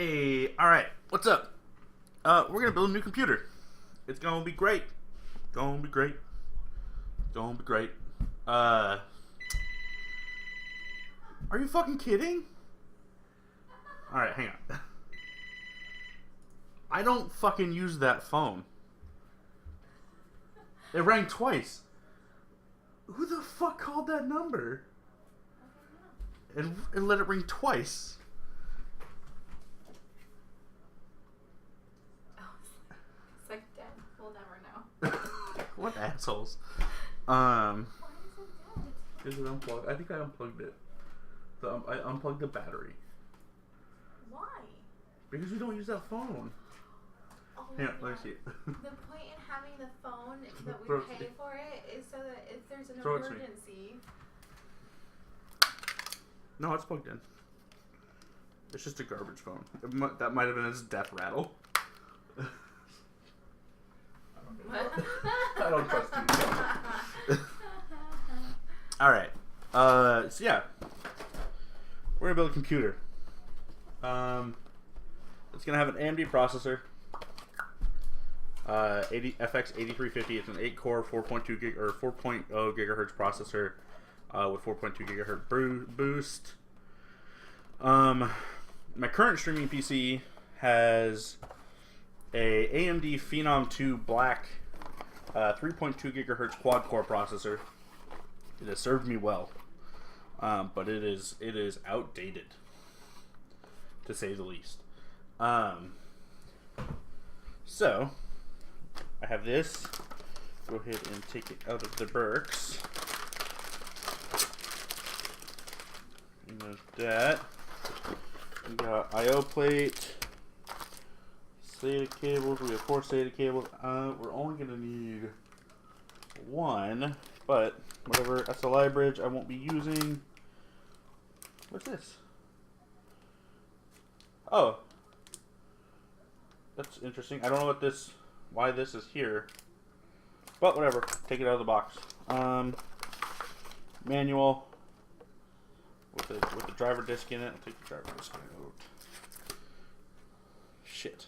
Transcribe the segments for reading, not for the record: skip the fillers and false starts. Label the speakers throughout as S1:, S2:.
S1: Hey, alright, what's up? We're gonna build a new computer. It's gonna be great. Gonna be great. Gonna be great. Are you fucking kidding? Alright, hang on. I don't fucking use that phone. It rang twice. Who the fuck called that number? And let it ring twice.
S2: It's like dead. We'll never know.
S1: What assholes?
S2: Why is it dead?
S1: Is it unplugged? I think I unplugged it. I unplugged the battery.
S2: Why?
S1: Because we don't use that phone.
S2: Oh,
S1: Hang on,
S2: yeah.
S1: let me see it.
S2: The point in having the phone that we
S1: Throw it to
S2: pay
S1: me.
S2: for it is so that if there's an
S1: Throw it to me.
S2: emergency.
S1: No, it's plugged in. It's just a garbage phone. That might have been its death rattle. I don't trust you. Alright. So yeah. We're gonna build a computer. It's gonna have an AMD processor. FX 8350. It's an 8-core 4.2 gig or 4.0 gigahertz processor with 4.2 gigahertz boost. My current streaming PC has a AMD Phenom 2 Black 3.2 gigahertz quad core processor. It has served me well, but it is outdated, to say the least. So I have this. Go ahead and take it out of the Berks. There's that. We got I/O plate, SATA cables. We have 4 SATA cables. We're only gonna need 1, but whatever SLI bridge I won't be using. What's this? Oh, that's interesting. I don't know why this is here, but whatever. Take it out of the box. Manual. With the driver disc in it. I'll take the driver disc out. Shit.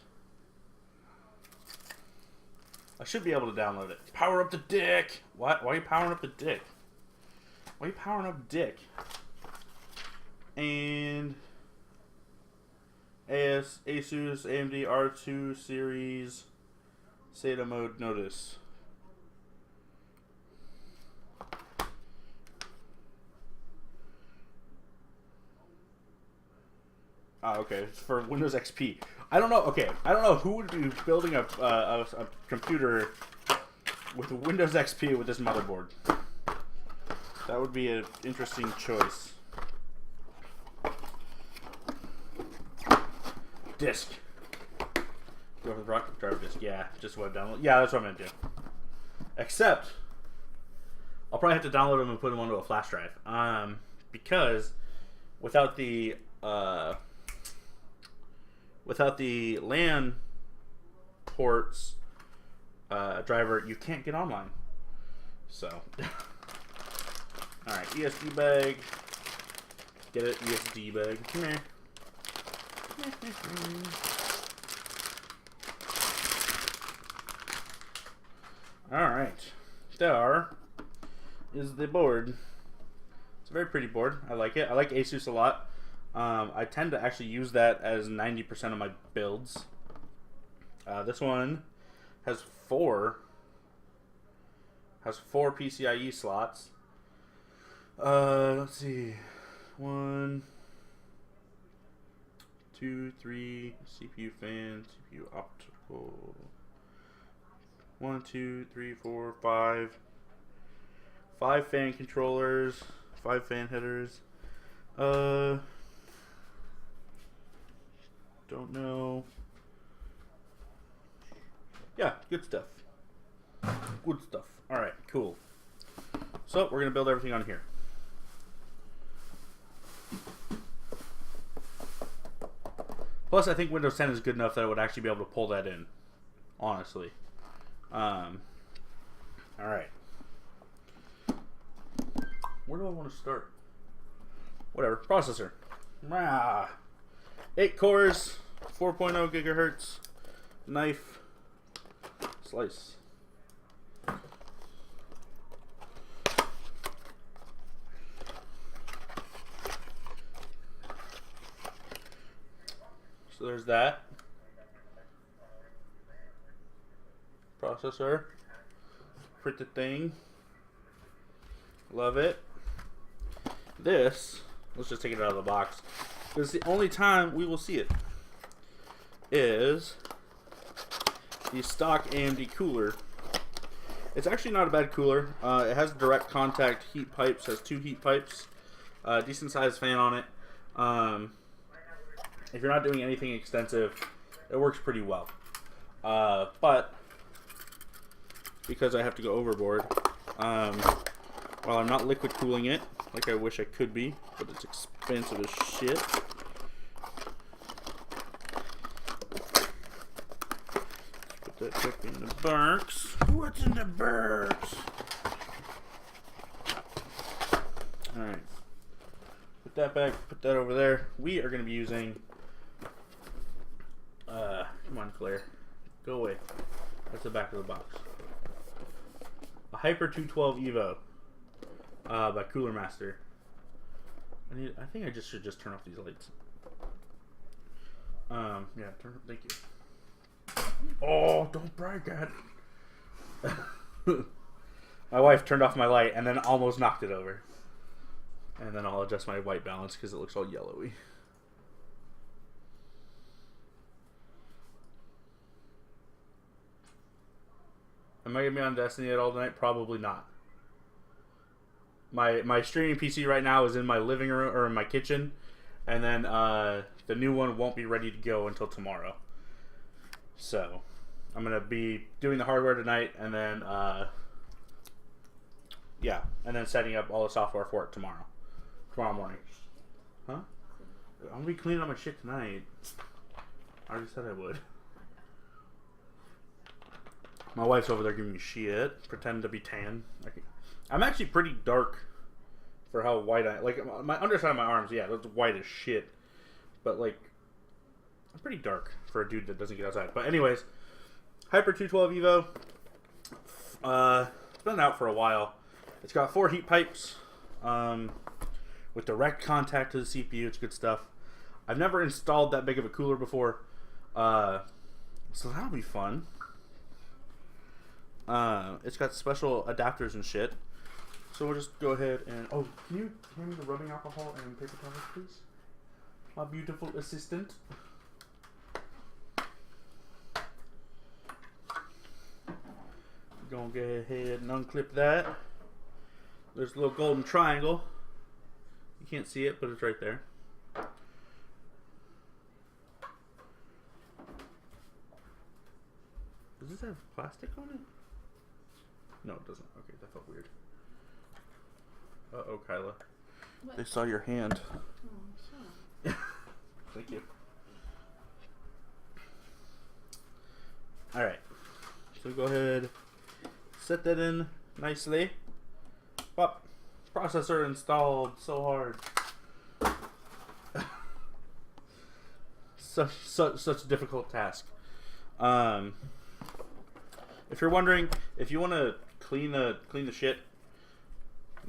S1: I should be able to download it. Power up the dick! What? Why are you powering up the dick? Why are you powering up dick? And ASUS AMD R2 series SATA mode notice. Oh, okay. It's for Windows XP. I don't know. Okay, I don't know who would be building a computer with Windows XP with this motherboard. That would be an interesting choice. Disk. Go for the rocket drive disk. Yeah, just what I download. Yeah, that's what I'm gonna do. Except, I'll probably have to download them and put them onto a flash drive. Because without the LAN ports driver, you can't get online. So, all right, ESD bag. Get it, ESD bag. Come here. All right, there is the board. It's a very pretty board. I like it. I like ASUS a lot. I tend to actually use that as 90% of my builds. This one has four PCIe slots. Let's see, 1, 2, 3 CPU fan, CPU optical. 1, 2, 3, 4, 5. 5 fan controllers, 5 fan headers. Don't know. Yeah, good stuff. Good stuff. Alright, cool. So, we're going to build everything on here. Plus, I think Windows 10 is good enough that I would actually be able to pull that in. Honestly. Alright. Where do I want to start? Whatever. Processor. 8 cores, 4.0 gigahertz knife slice. So there's that. Processor. Pretty thing. Love it. This, let's just take it out of the box. Because the only time we will see it is the stock AMD cooler. It's actually not a bad cooler. It has direct contact heat pipes, has 2 heat pipes, decent sized fan on it. If you're not doing anything extensive, it works pretty well. But because I have to go overboard, while I'm not liquid cooling it like I wish I could be, but it's expensive as shit. Put that back in the box. What's in the box? Alright. Put that back, put that over there. We are going to be using... come on, Claire. Go away. That's the back of the box. A Hyper 212 Evo by Cooler Master. I think I should just turn off these lights. Yeah, thank you. Oh, don't break it. My wife turned off my light and then almost knocked it over. And then I'll adjust my white balance because it looks all yellowy. Am I going to be on Destiny at all tonight? Probably not. My streaming PC right now is in my living room, or in my kitchen. And then the new one won't be ready to go until tomorrow. So, I'm going to be doing the hardware tonight, and then, yeah, and then setting up all the software for it tomorrow morning. Huh? I'm going to be cleaning up my shit tonight. I already said I would. My wife's over there giving me shit, pretending to be tan. I'm actually pretty dark for how white I... Like, my underside of my arms, yeah, that's white as shit. But, like, I'm pretty dark for a dude that doesn't get outside. But anyways, Hyper 212 Evo. It's been out for a while. It's got 4 heat pipes with direct contact to the CPU. It's good stuff. I've never installed that big of a cooler before, so that'll be fun. It's got special adapters and shit. So we'll just go ahead and... Oh, can you hand me the rubbing alcohol and paper towels, please? My beautiful assistant. Gonna go ahead and unclip that. There's a little golden triangle. You can't see it, but it's right there. Does this have plastic on it? No, it doesn't. Okay, that felt weird. Uh-oh, Kyla. What? They saw your hand. Oh, sure. Thank you. Alright. So go ahead. Set that in nicely. Pop. Processor installed. So hard. Such a difficult task. If you're wondering, if you want to clean the shit,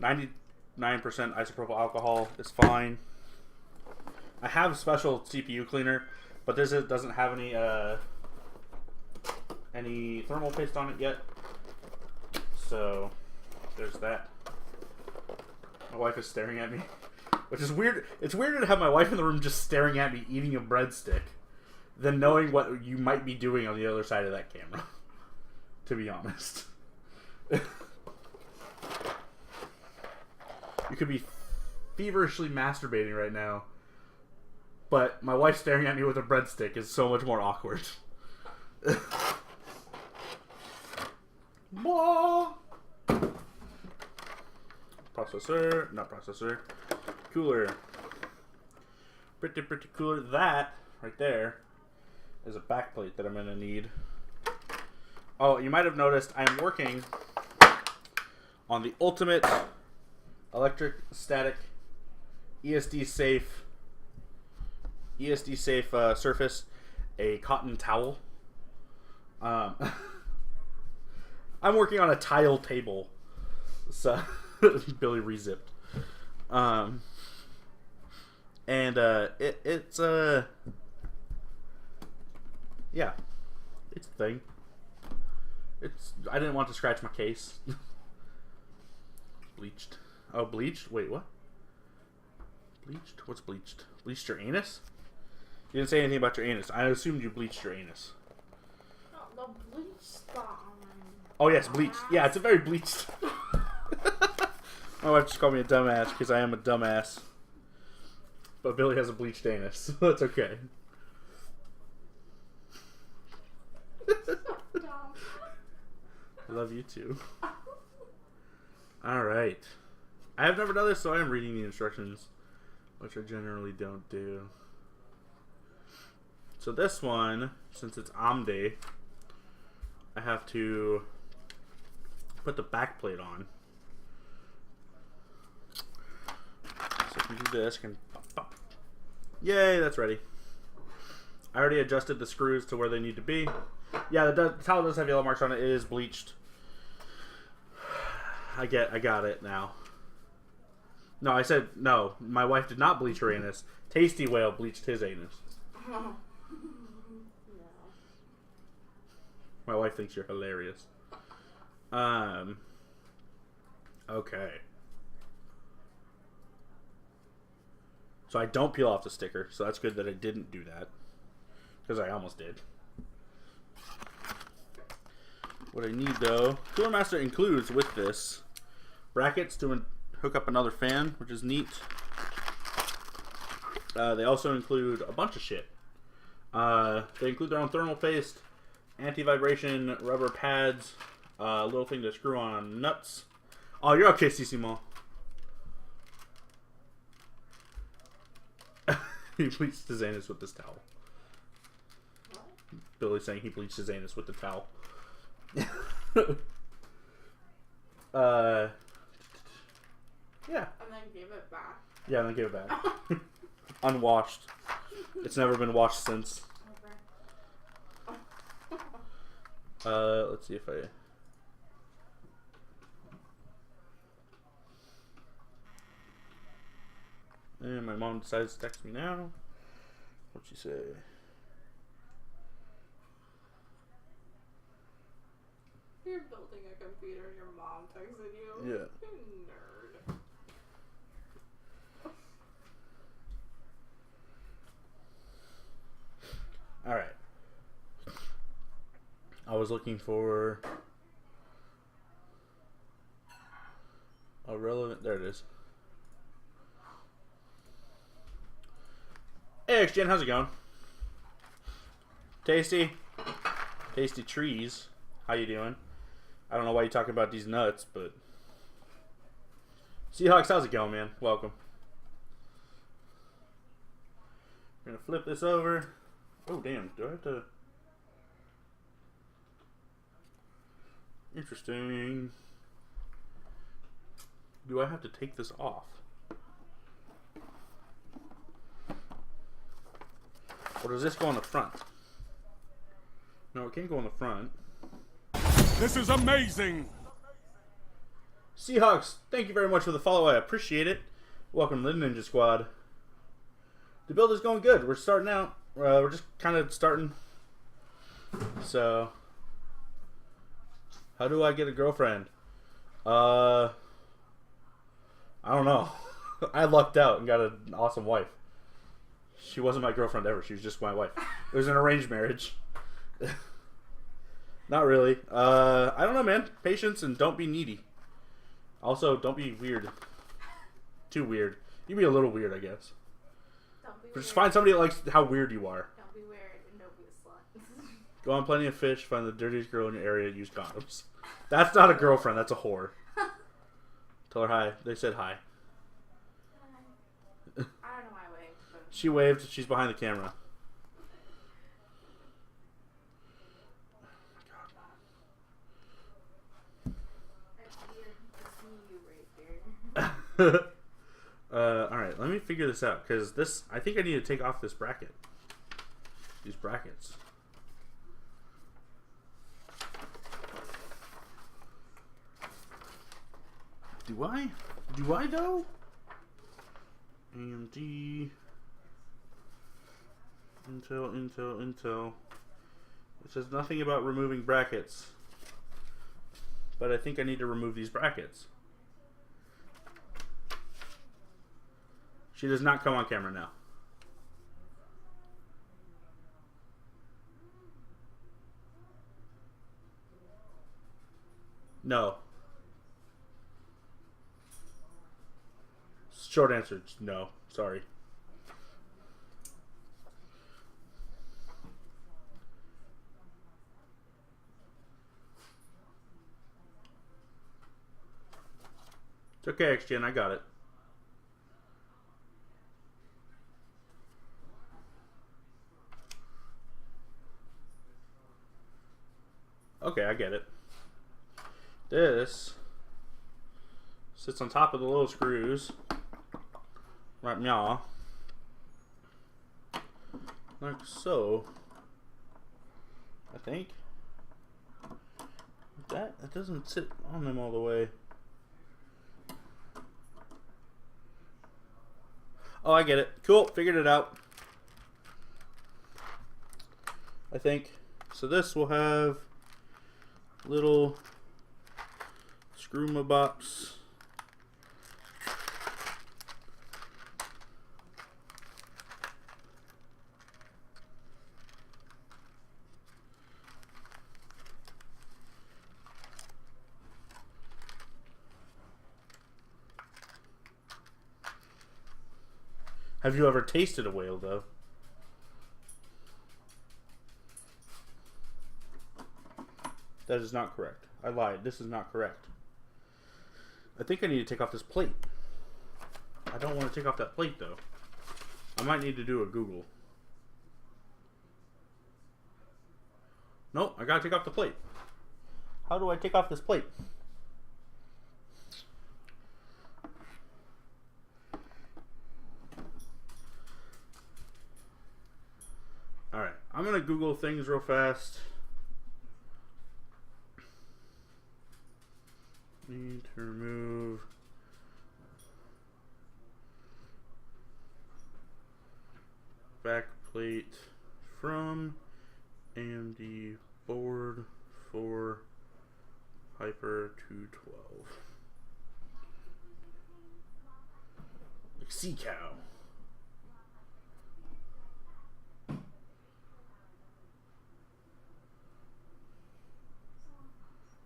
S1: 99% isopropyl alcohol is fine. I have a special CPU cleaner, but this doesn't have any thermal paste on it yet. So there's that. My wife is staring at me, which is weird. It's weirder to have my wife in the room just staring at me eating a breadstick than knowing what you might be doing on the other side of that camera. To be honest. You could be feverishly masturbating right now, but my wife staring at me with a breadstick is so much more awkward. Processor, not processor, cooler. Pretty cooler. That right there is a backplate that I'm gonna need. Oh, you might have noticed I'm working on the ultimate electric static ESD safe surface. a cotton towel. I'm working on a tile table. So Billy rezipped. It's yeah, it's a thing. I didn't want to scratch my case. Bleached. Oh, bleached? Wait, what? Bleached? What's bleached? Bleached your anus? You didn't say anything about your anus. I assumed you bleached your anus.
S2: No, the bleach spot on my
S1: Oh yes, bleached. Yeah, it's a very bleached. My wife just called me a dumbass because I am a dumbass. But Billy has a bleached anus, so that's okay. I love you too. Alright. I have never done this, so I am reading the instructions, which I generally don't do. So this one, since it's AMD, I have to put the back plate on. So if you do this, can pop, pop. Yay, that's ready. I already adjusted the screws to where they need to be. Yeah, the towel does have yellow marks on it. It is bleached. I got it now. No, I said no. My wife did not bleach her anus. Tasty Whale bleached his anus.
S2: No.
S1: My wife thinks you're hilarious. Okay. So I don't peel off the sticker, so that's good that I didn't do that. Because I almost did. What I need, though, Cooler Master includes with this brackets to hook up another fan, which is neat. They also include a bunch of shit. They include their own thermal paste, anti-vibration rubber pads, a little thing to screw on nuts. Oh, you're okay, Sissimo. He bleached his anus with this towel.
S2: What?
S1: Billy's saying he bleached his anus with the towel. Yeah.
S2: And then give it back.
S1: Yeah, and then give it back. Unwashed. It's never been washed since.
S2: Okay.
S1: Let's see if I... And my mom decides to text me now. What'd she say?
S2: You're building a computer and your mom texted you.
S1: Yeah.
S2: You nerd.
S1: Alright. I was looking for a relevant... There it is. Hey, XGen, how's it going? Tasty? Tasty Trees. How you doing? I don't know why you're talking about these nuts, but... Seahawks, how's it going, man? Welcome. We're gonna flip this over. Oh, damn. Do I have to... Interesting. Do I have to take this off? Or does this go on the front? No, it can't go on the front.
S3: This is amazing!
S1: Seahawks, thank you very much for the follow. I appreciate it. Welcome to the Ninja Squad. The build is going good. We're starting out. We're just kind of starting. So, how do I get a girlfriend? I don't know. I lucked out and got an awesome wife. She wasn't my girlfriend ever. She was just my wife. It was an arranged marriage. Not really. I don't know, man. Patience and don't be needy. Also, don't be weird. Too weird. You be a little weird, I guess.
S2: Don't be
S1: Just
S2: weird.
S1: find somebody that likes how weird you are.
S2: Don't be weird and don't be a slut.
S1: Go on Plenty of Fish. Find the dirtiest girl in your area. Use condoms. That's not a girlfriend. That's a whore. Tell her hi. They said hi.
S2: I don't know why I waved, but
S1: She waved. She's behind the camera.
S2: it's weird to see you right there.
S1: Alright, let me figure this out, because this, I think I need to take off this bracket. these brackets. Do I? Do I though? AMD, Intel. It says nothing about removing brackets. But I think I need to remove these brackets. She does not come on camera now. No. Short answer, no. Sorry. It's okay, XGen, I got it. Okay, I get it. This sits on top of the little screws. Right now. Like so. I think. That doesn't sit on them all the way. Oh, I get it. Cool. Figured it out. I think. So this will have little screw-ma-bops. Have you ever tasted a whale, though? That is not correct. I lied. This is not correct. I think I need to take off this plate. I don't want to take off that plate, though. I might need to do a Google. Nope, I gotta take off the plate. How do I take off this plate? Alright, I'm going to Google things real fast. Need to remove back plate from AMD board for Hyper 212. Like sea cow.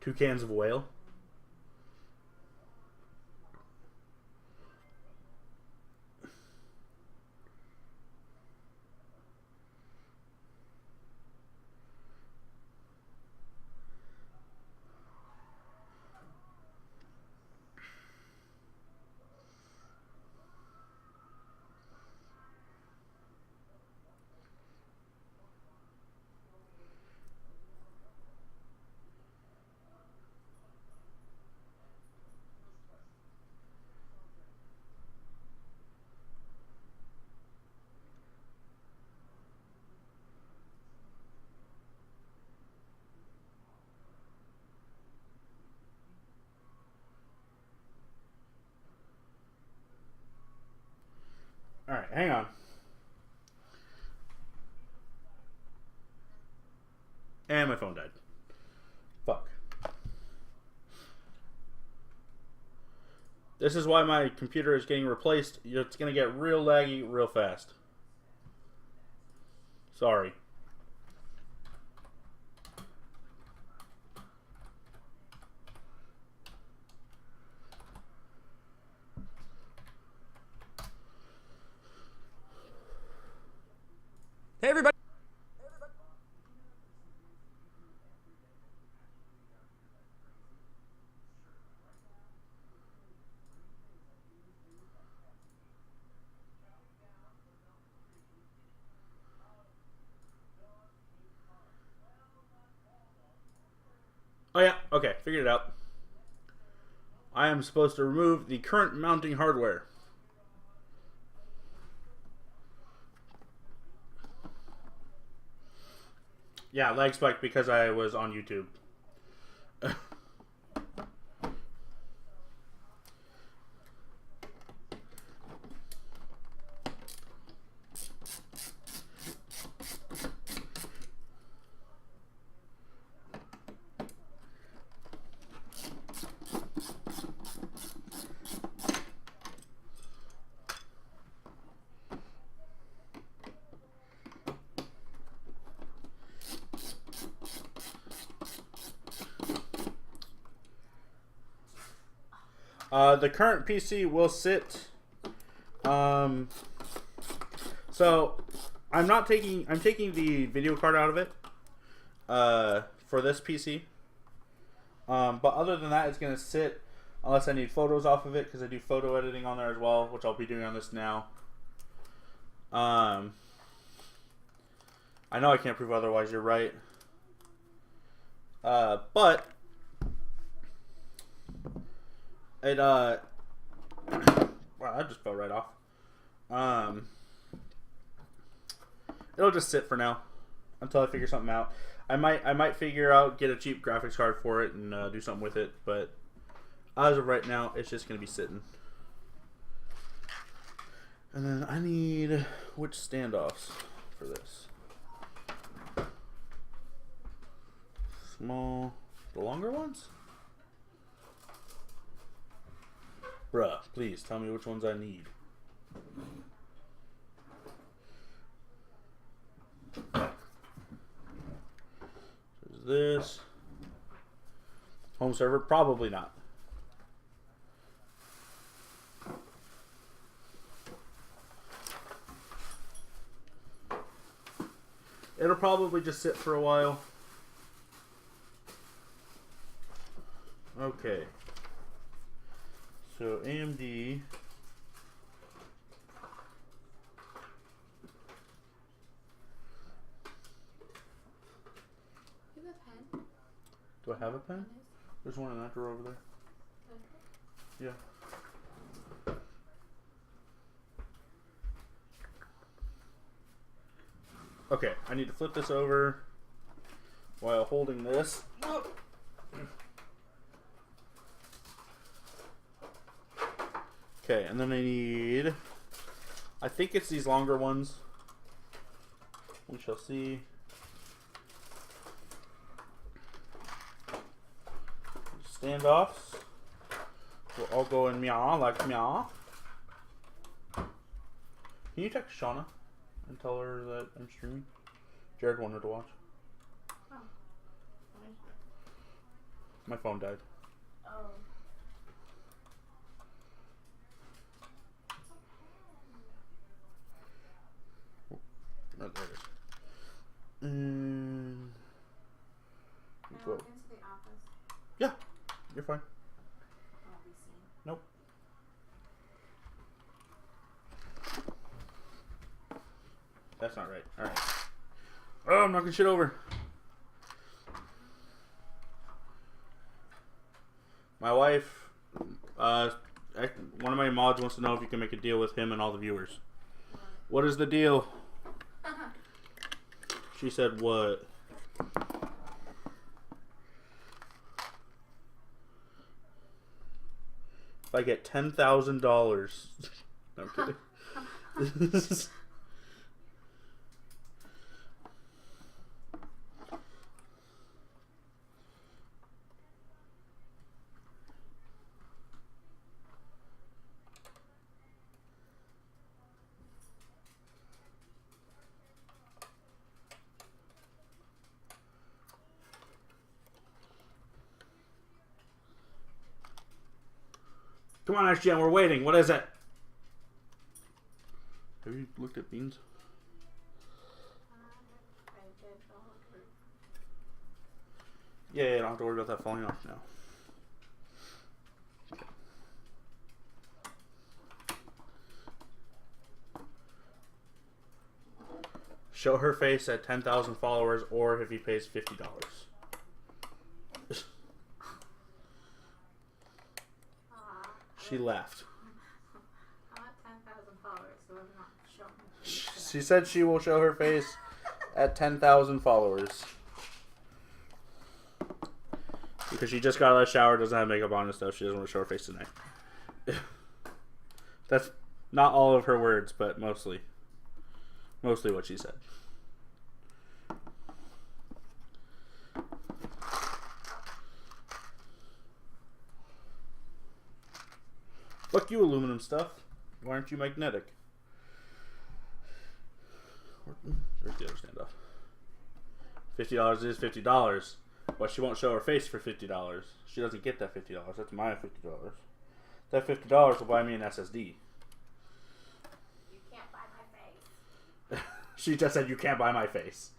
S1: Two cans of whale. Alright, hang on. And my phone died. Fuck. This is why my computer is getting replaced. It's going to get real laggy real fast. Sorry.
S4: Hey, everybody.
S1: Oh yeah, okay, figured it out. I am supposed to remove the current mounting hardware. Yeah, lag spike because I was on YouTube. The current PC will sit. So I'm taking the video card out of it. For this PC. But other than that, it's gonna sit unless I need photos off of it because I do photo editing on there as well, which I'll be doing on this now. I know I can't prove otherwise. You're right. But it wow, that just fell right off. It'll just sit for now until I figure something out. I might figure out, get a cheap graphics card for it and do something with it, but as of right now, it's just gonna be sitting. And then I need which standoffs for this? Small, the longer ones? Bruh, please tell me which ones I need. There's this. Home server? Probably not. It'll probably just sit for a while. Okay. So AMD.
S2: You have a pen?
S1: Do I have a pen? There's one in that drawer over there. Yeah. Okay, I need to flip this over while holding this. Okay, and then I need, I think it's these longer ones. We shall see. Standoffs will all go in meow, like meow. Can you text Shauna and tell her that I'm streaming? Jared wanted to watch.
S2: Oh.
S1: My phone died.
S2: Oh.
S1: Oh, there it is. And
S2: Can I walk into the office?
S1: yeah, you're fine.
S2: I won't be seen.
S1: Nope. That's not right. Alright. Oh, I'm knocking shit over. My wife, one of my mods wants to know if you can make a deal with him and all the viewers. What is the deal? She said what? If I get $10,000. I'm kidding. Come on, SGM, we're waiting. What is it? Have you looked at beans?
S2: I did the whole group.
S1: Yeah, I don't have to worry about that falling off now. Show her face at 10,000 followers or if he pays $50. She left.
S2: I'm at 10,000 followers, so I'm not showing.
S1: She said she will show her face at 10,000 followers. Because she just got out of the shower, doesn't have makeup on and stuff. She doesn't want to show her face tonight. That's not all of her words, but mostly what she said. Fuck you, aluminum stuff. Why aren't you magnetic? Where's the other standoff? $50 is $50. But she won't show her face for $50. She doesn't get that $50. That's my $50. That $50 will buy me an SSD.
S2: You can't buy my face.
S1: She just said you can't buy my face.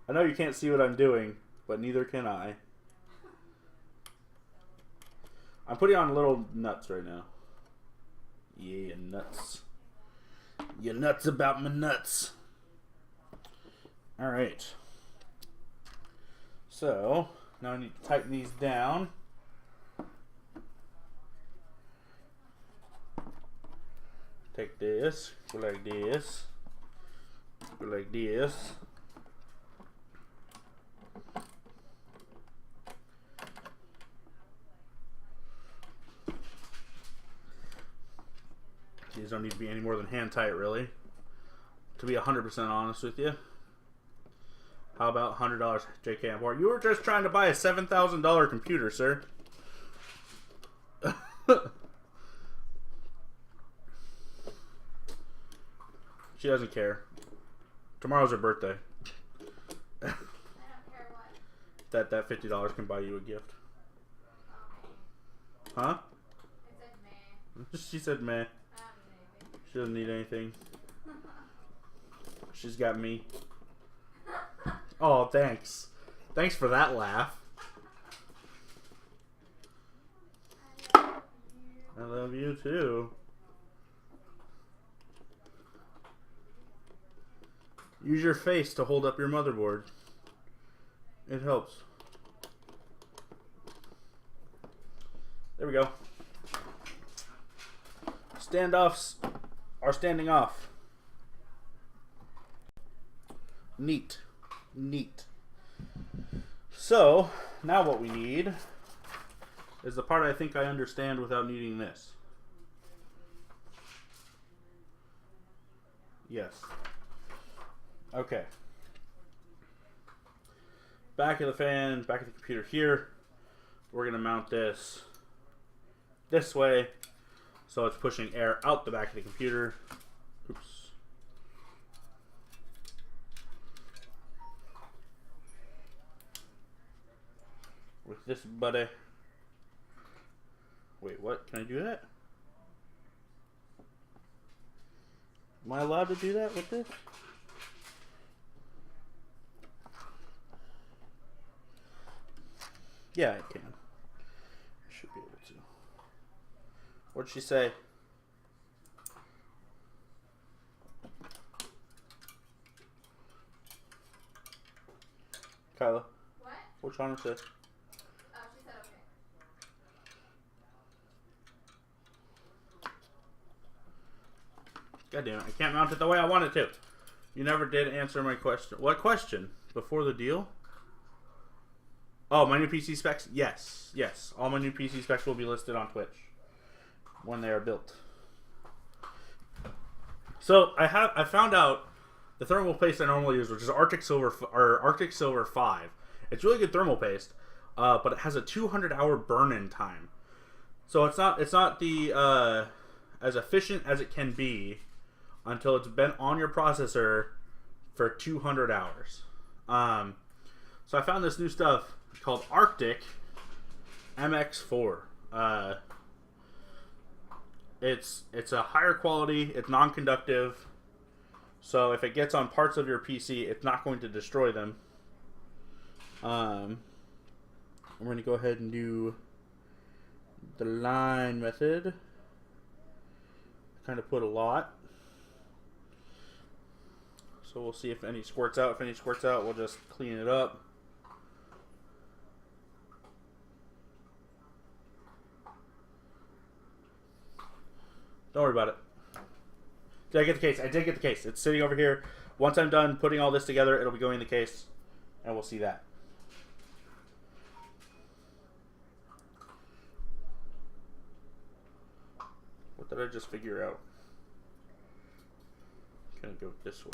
S1: I know you can't see what I'm doing, but neither can I. I'm putting on little nuts right now. Yeah, nuts. You nuts about my nuts. Alright. So, now I need to tighten these down. Take this, go like this, go like this. These don't need to be any more than hand tight, really. To be 100% honest with you. How about $100 JK Ampor? You were just trying to buy a $7,000 computer, sir. She doesn't care. Tomorrow's her birthday.
S2: I don't care what.
S1: That $50 can buy you a gift.
S2: Okay.
S1: Huh?
S2: I said meh.
S1: She said meh.
S2: I don't need anything.
S1: She doesn't need anything. She's got me. Oh, thanks. Thanks for that laugh. I love you too. Use your face to hold up your motherboard. It helps. There we go. Standoffs are standing off. Neat. Neat. So, now what we need is the part I think I understand without needing this. Yes. Okay. Back of the fan, back of the computer here. We're going to mount this way so it's pushing air out the back of the computer. Oops. With this buddy. Wait, what? Can I do that? Am I allowed to do that with this? Yeah, I can. I should be able to. What'd she say? Kyla.
S2: What?
S1: What's on it say?
S2: Oh, she said okay.
S1: God damn it, I can't mount it the way I want it to. You never did answer my question. What question? Before the deal? Oh, my new PC specs? Yes. Yes. All my new PC specs will be listed on Twitch when they are built. So I found out the thermal paste I normally use, which is Arctic Silver 5. It's really good thermal paste, but it has a 200-hour burn-in time. So it's not the as efficient as it can be until it's been on your processor for 200 hours. So I found this new stuff called Arctic MX4. It's a higher quality, it's non-conductive, so if it gets on parts of your PC, it's not going to destroy them. I'm going to go ahead and do the line method. Kind of put a lot. So we'll see if any squirts out. If any squirts out, we'll just clean it up. Don't worry about it. Did I get the case? I did get the case. It's sitting over here. Once I'm done putting all this together, it'll be going in the case. and we'll see that. What did I just figure out? Gonna go this way.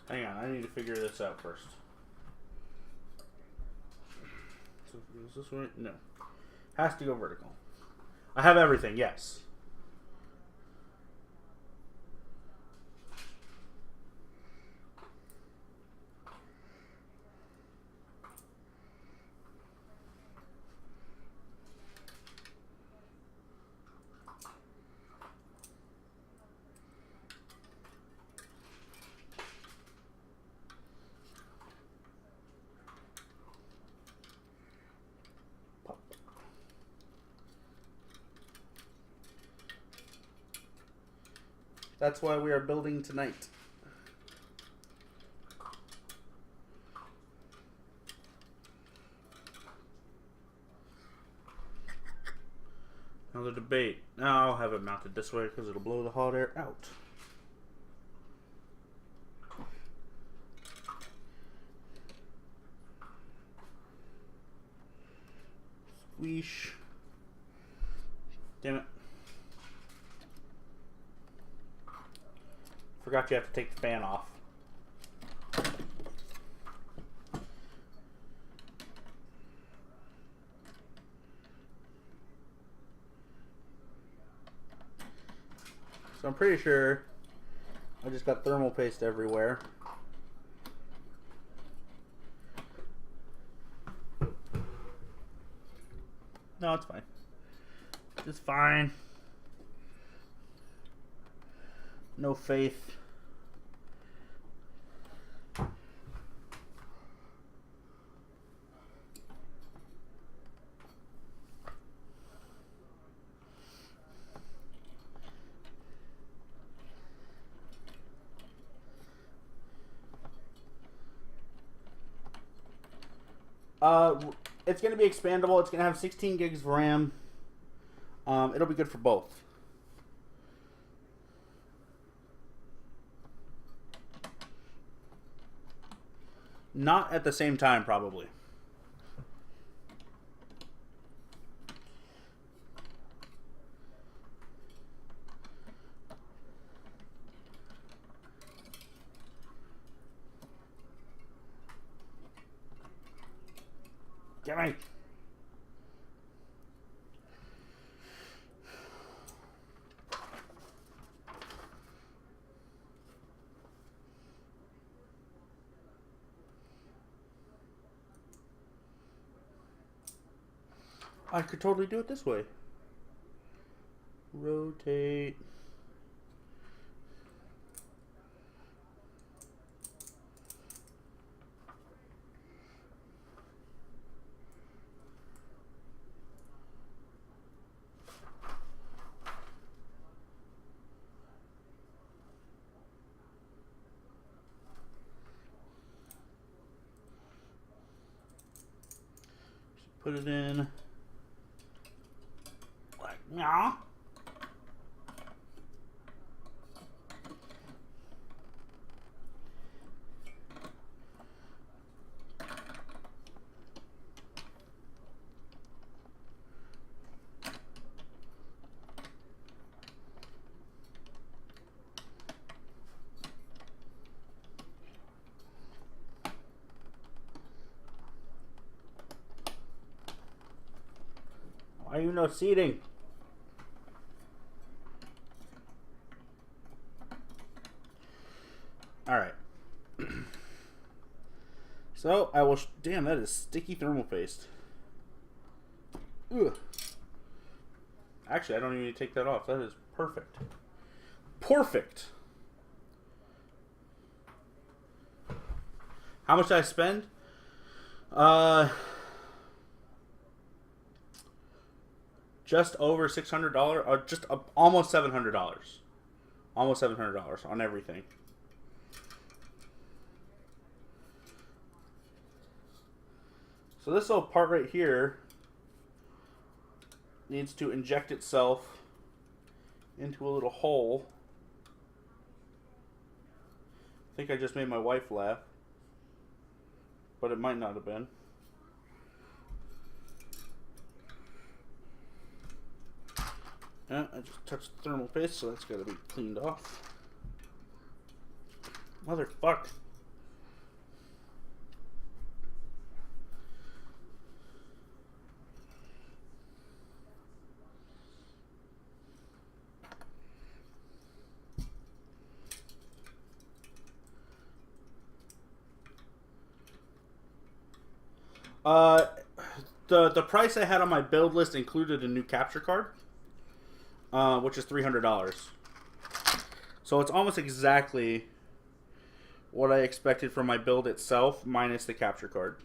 S1: Hang on, I need to figure this out first. So goes this way? No. Has to go vertical. I have everything, yes. That's why we are building tonight. Now the debate. Now I'll have it mounted this way because it'll blow the hot air out. Squeesh. Damn it. Forgot you have to take the fan off. So I'm pretty sure I just got thermal paste everywhere. No, it's fine. It's fine. No faith. It's going to be expandable. It's going to have 16 gigs of RAM. It'll be good for both. Not at the same time, probably. Get me! I could totally do it this way. Rotate. Just put it in. Yeah. Why are you no seating? Alright. So, I will... Damn, that is sticky thermal paste. Ugh. Actually, I don't even need to take that off. That is perfect. Perfect! How much did I spend? Just over $600, or just almost $700. Almost $700 on everything. So this little part right here needs to inject itself into a little hole. I think I just made my wife laugh, but it might not have been. I just touched the thermal paste, so that's got to be cleaned off. Motherfuck. The price I had on my build list included a new capture card, which is $300. So it's almost exactly what I expected from my build itself, minus the capture card.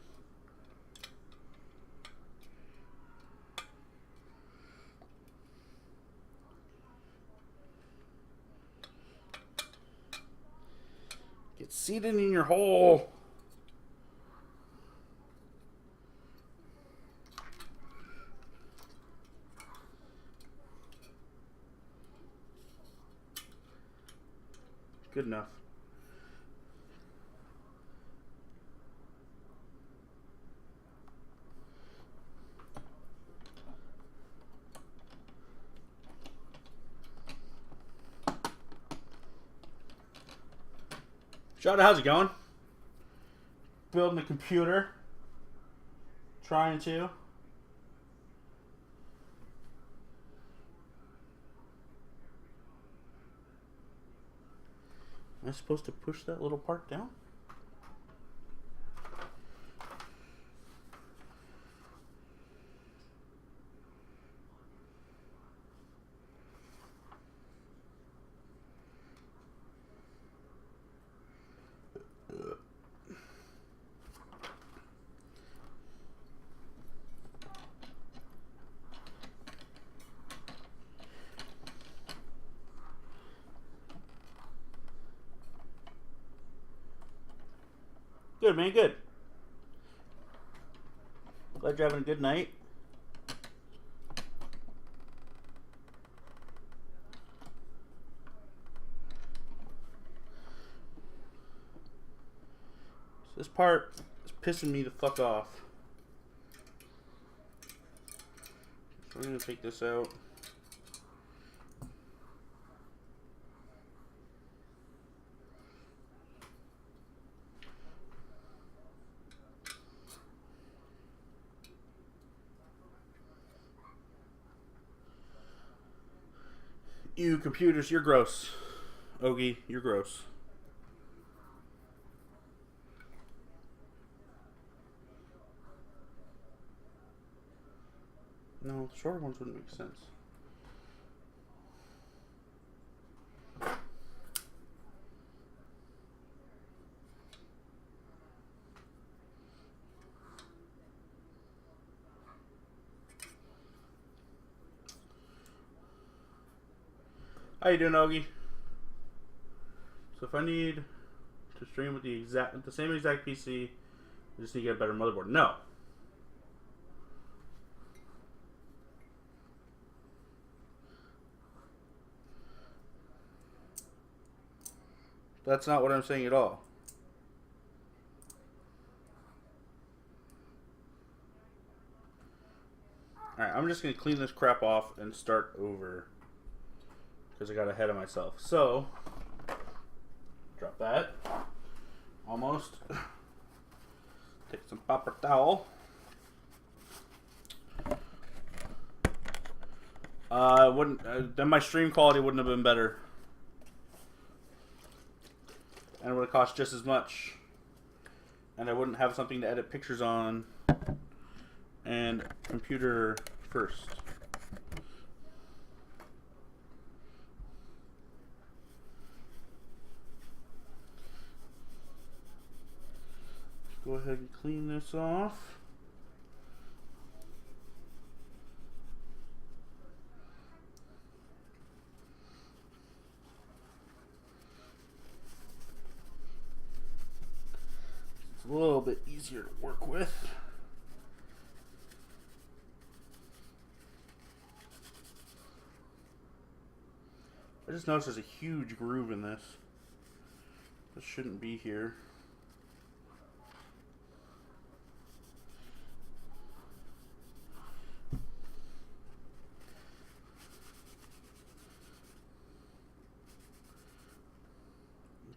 S1: Get seated in your hole. Good enough. Shada, how's it going? Building a computer. Trying to. Am I supposed to push that little part down? Good, man, good. Glad you're having a good night. So this part is pissing me the fuck off. So we're gonna take this out. You computers, you're gross. Ogie, you're gross. No, the shorter ones wouldn't make sense. How you doing, Ogie? So if I need to stream with the same exact PC, I just need to get a better motherboard. No. That's not what I'm saying at all. Alright, I'm just going to clean this crap off and start over. Because I got ahead of myself. So, drop that. Almost. Take some paper towel. Then my stream quality wouldn't have been better. And it would have cost just as much. And I wouldn't have something to edit pictures on. And computer first. Go ahead and clean this off. easier to work with. I just noticed there's a huge groove in this. This shouldn't be here.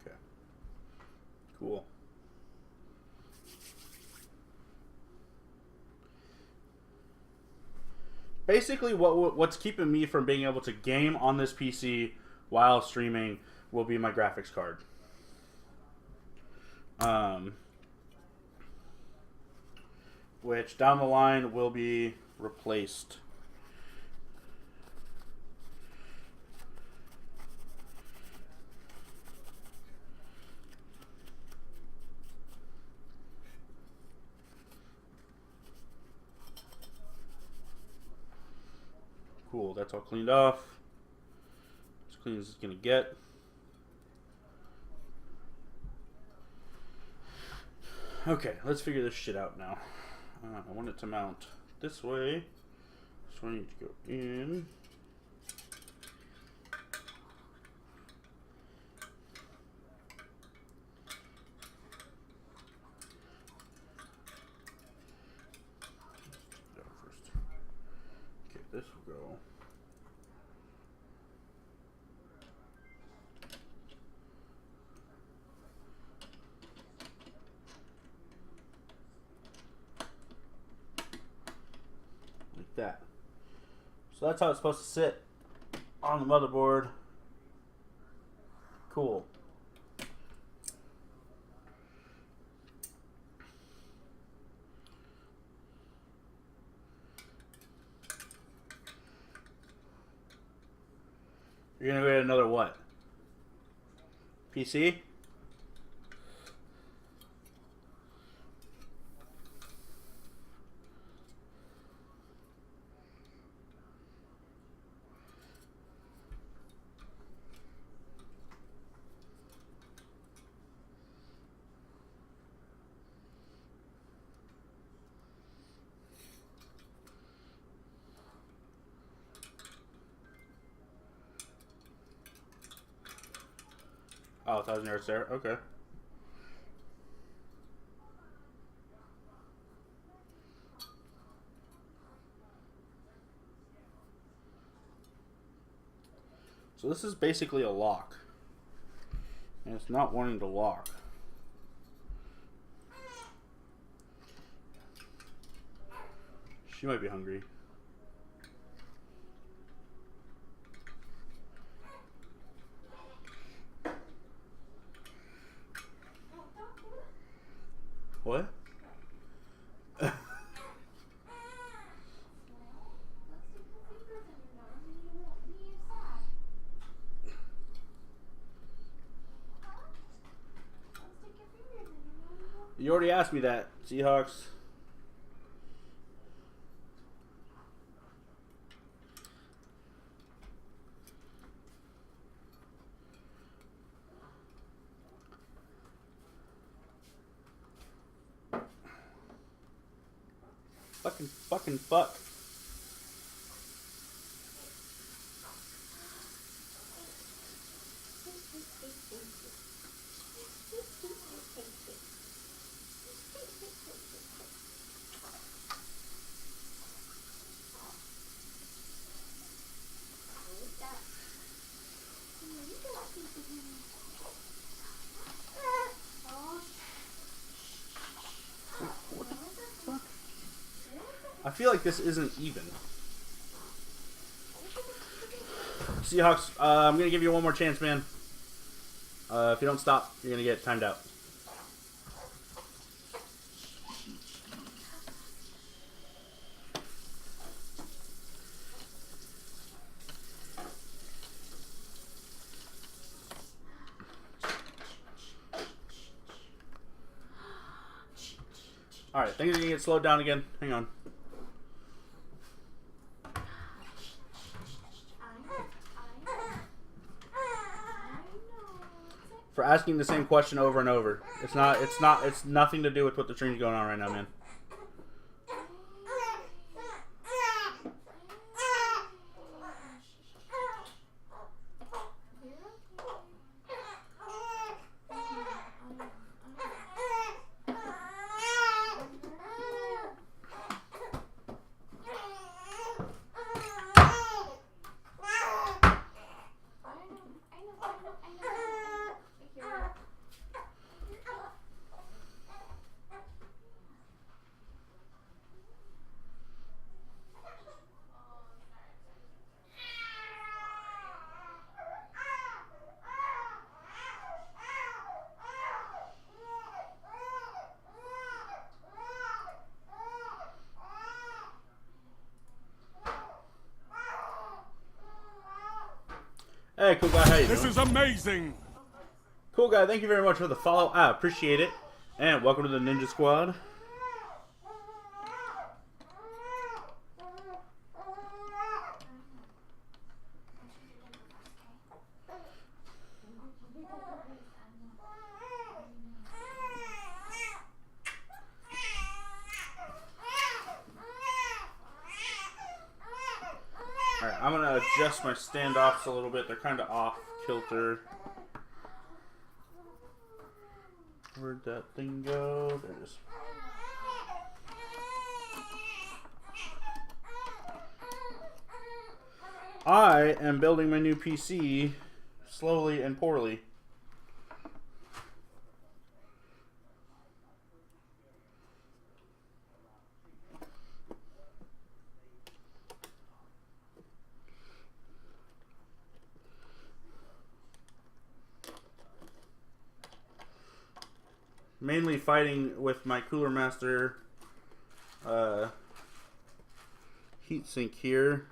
S1: Okay. Cool. Basically, what's keeping me from being able to game on this PC while streaming will be my graphics card. Which down the line will be replaced. Cool, that's all cleaned off. As clean as it's gonna get. Okay, let's figure this shit out now. I want it to mount this way, so I need to go in. Okay, this will go. That. So that's how it's supposed to sit on the motherboard. Cool. You're gonna get another what? PC? Oh, 1,000 yards there. Okay. So this is basically a lock. And it's not wanting to lock. She might be hungry. What? You already asked me that, Seahawks. Fucking fuck. I feel like this isn't even. Seahawks, I'm going to give you one more chance, man. If you don't stop, you're going to get timed out. Alright, things are going to get slowed down again. Hang on. For for asking the same question over and over. It's nothing to do with what the stream's going on right now, man. Hey, cool guy, how you doing?
S3: This is amazing.
S1: Cool guy, thank you very much for the follow. I appreciate it. And welcome to the Ninja Squad. Alright, I'm going to adjust my standoffs a little bit. They're kind of off kilter. Where'd that thing go? There it is. I am building my new PC slowly and poorly. Mainly fighting with my Cooler Master heatsink here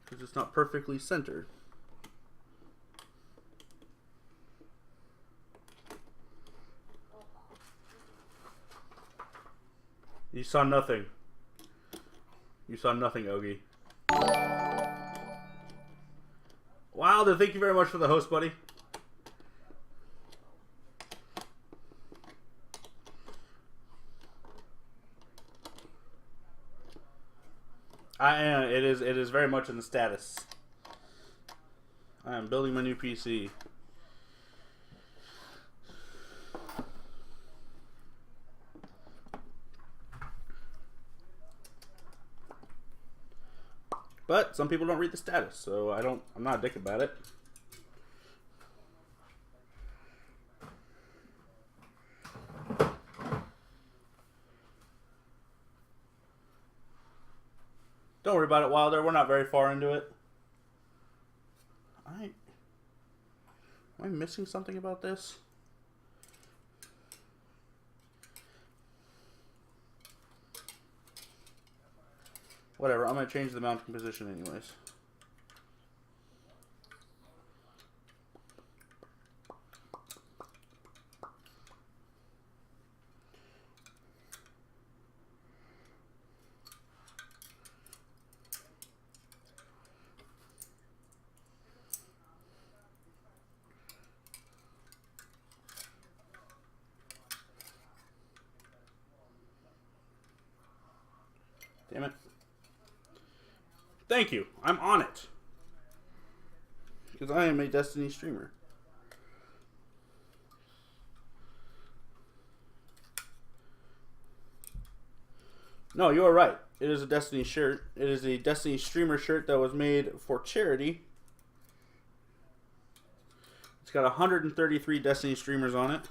S1: because it's not perfectly centered. You saw nothing. You saw nothing, Ogie. Wilder, thank you very much for the host, buddy. I am. It is very much in the status. I am building my new PC. But some people don't read the status, so I'm not a dick about it. Don't worry about it, Wilder. We're not very far into it. Am I missing something about this? Whatever, I'm going to change the mounting position anyways. Damn it. Thank you. I'm on it. Because I am a Destiny streamer. No, you are right. It is a Destiny shirt. It is a Destiny streamer shirt that was made for charity. It's got 133 Destiny streamers on it.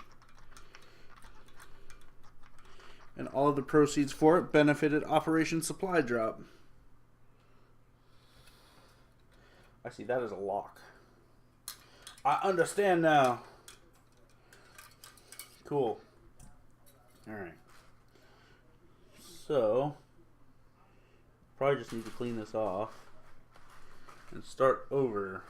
S1: And all of the proceeds for it benefited Operation Supply Drop. I see that as a lock. I understand now. Cool. Alright. So, probably just need to clean this off and start over.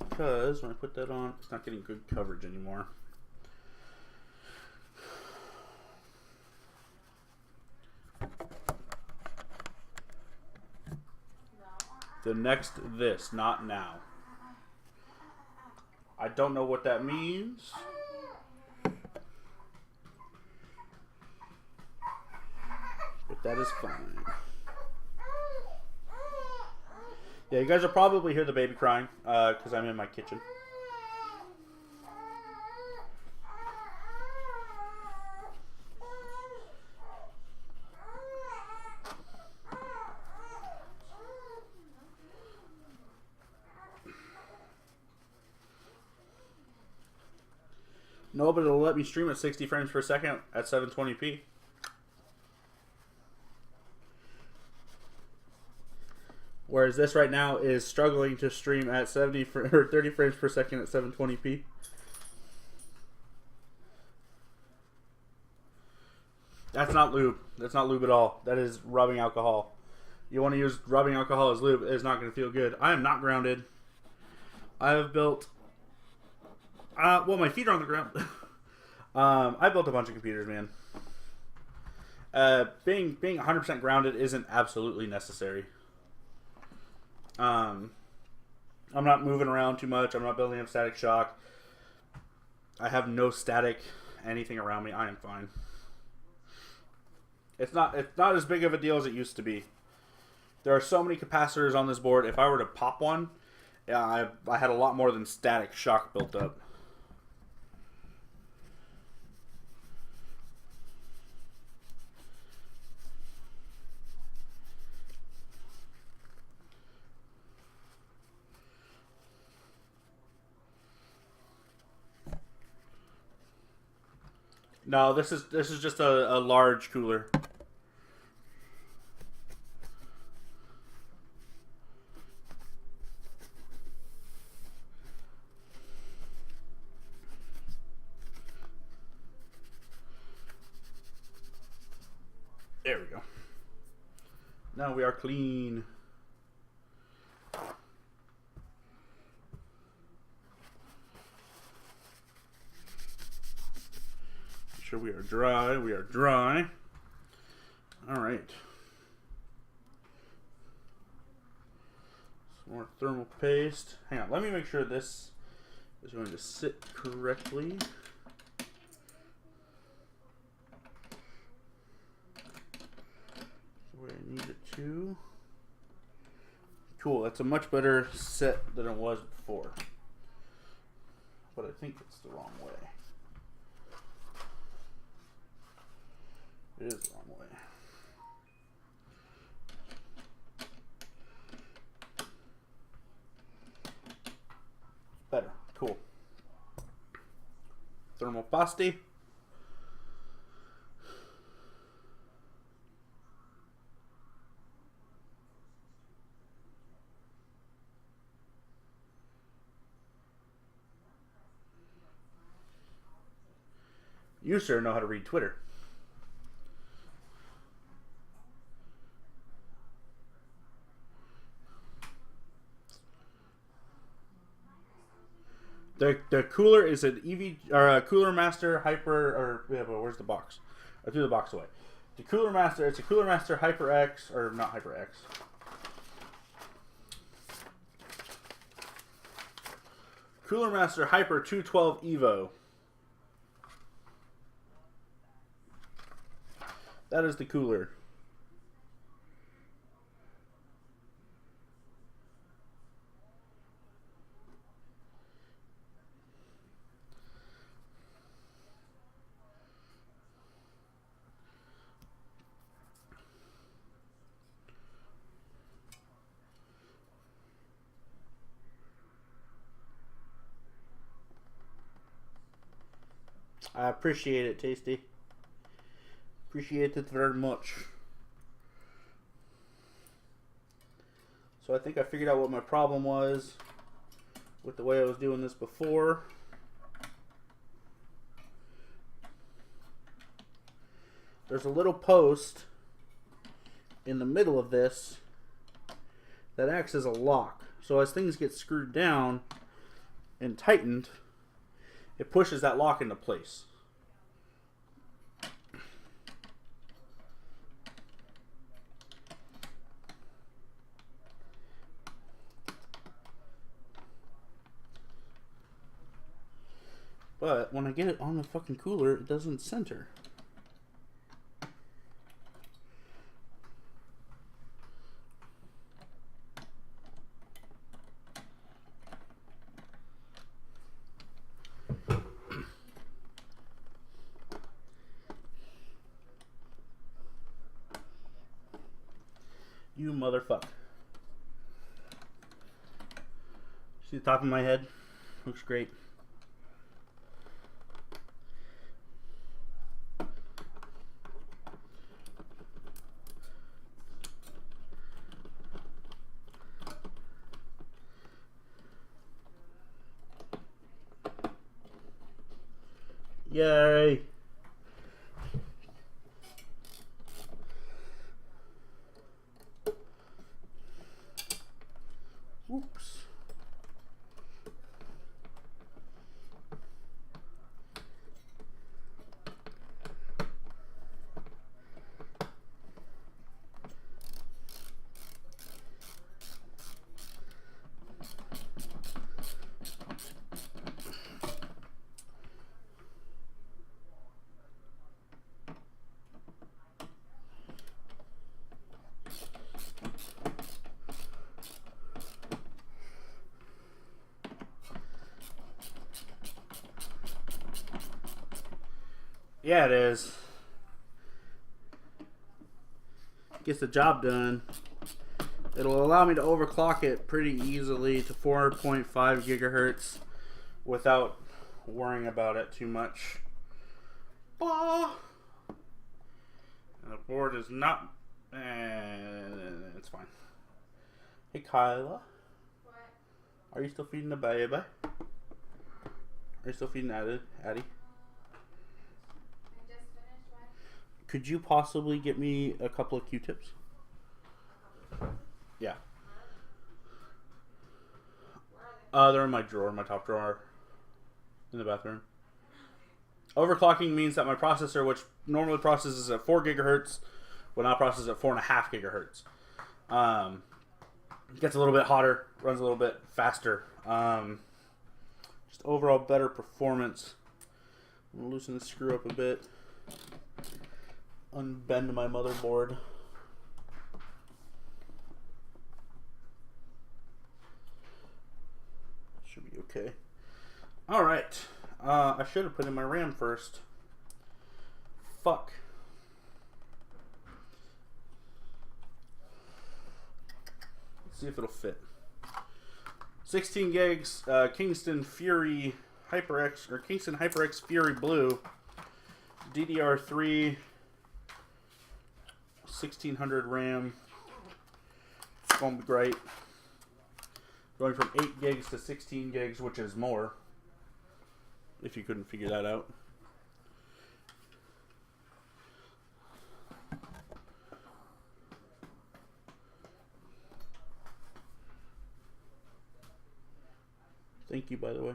S1: Because when I put that on, it's not getting good coverage anymore. The next this, not now. I don't know what that means. But that is fine. Yeah, you guys will probably hear the baby crying because I'm in my kitchen. No, but it'll let me stream at 60 frames per second at 720p. Whereas this right now is struggling to stream at 30 frames per second at 720p. That's not lube. That's not lube at all. That is rubbing alcohol. You want to use rubbing alcohol as lube, it's not going to feel good. I am not grounded. I have built... well, my feet are on the ground. I built a bunch of computers, man. Being 100% grounded isn't absolutely necessary. I'm not moving around too much. I'm not building up static shock. I have no static anything around me. I am fine. It's not as big of a deal as it used to be. There are so many capacitors on this board. If I were to pop one, I had a lot more than static shock built up. No, this is just a large cooler. There we go. Now we are clean. Sure, we are dry. We are dry. All right. Some more thermal paste. Hang on. Let me make sure this is going to sit correctly. Where I need it to. Cool. That's a much better set than it was before. But I think it's the wrong way. It is the wrong way. Better. Cool. Thermal pasty. You sure know how to read Twitter. The cooler is an a Cooler Master Hyper, or yeah, but where's the box? I threw the box away. The Cooler Master, it's a Cooler Master HYPERX, or not HYPERX. Cooler Master Hyper 212 Evo. That is the cooler. I appreciate it, Tasty. Appreciate it very much. So I think I figured out what my problem was with the way I was doing this before. There's a little post in the middle of this that acts as a lock. So as things get screwed down and tightened, it pushes that lock into place. But when I get it on the fucking cooler, it doesn't center. You motherfucker. See the top of my head? Looks great. Yay! Oops. Yeah, it is. Gets the job done. It'll allow me to overclock it pretty easily to 4.5 gigahertz without worrying about it too much. Bah! And the board is not... it's fine. Hey, Kyla.
S2: What?
S1: Are you still feeding the baby? Are you still feeding Addie?
S2: I just finished. What?
S1: Could you possibly get me a couple of Q-tips? Yeah.
S2: Where are they?
S1: They're in my drawer, my top drawer, in the bathroom. Overclocking means that my processor, which normally processes at 4 gigahertz, will now process at 4.5 gigahertz. Gets a little bit hotter, runs a little bit faster. Just overall better performance. I'm gonna loosen the screw up a bit. Unbend my motherboard. Should be okay. Alright. I should have put in my RAM first. Fuck. Let's see if it'll fit. 16 gigs, Kingston Fury HYPERX, or Kingston HYPERX Fury Blue. DDR3. 1600 RAM. It's going to be great. Going from 8 gigs to 16 gigs, which is more. If you couldn't figure that out. Thank you, by the way.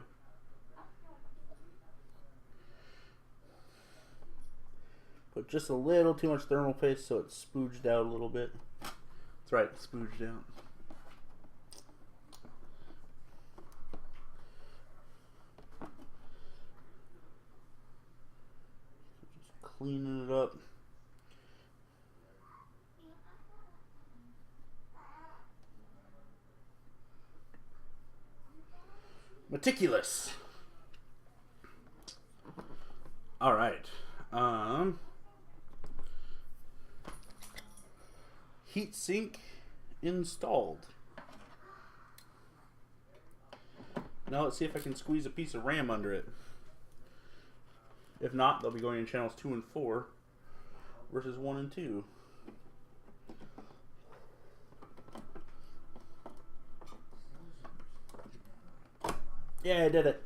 S1: Put just a little too much thermal paste so it's spooged out a little bit. That's right, spooged out. Just cleaning it up. Meticulous. All right. Heatsink installed. Now let's see if I can squeeze a piece of RAM under it. If not, they'll be going in channels 2 and 4 versus 1 and 2. Yeah, I did it.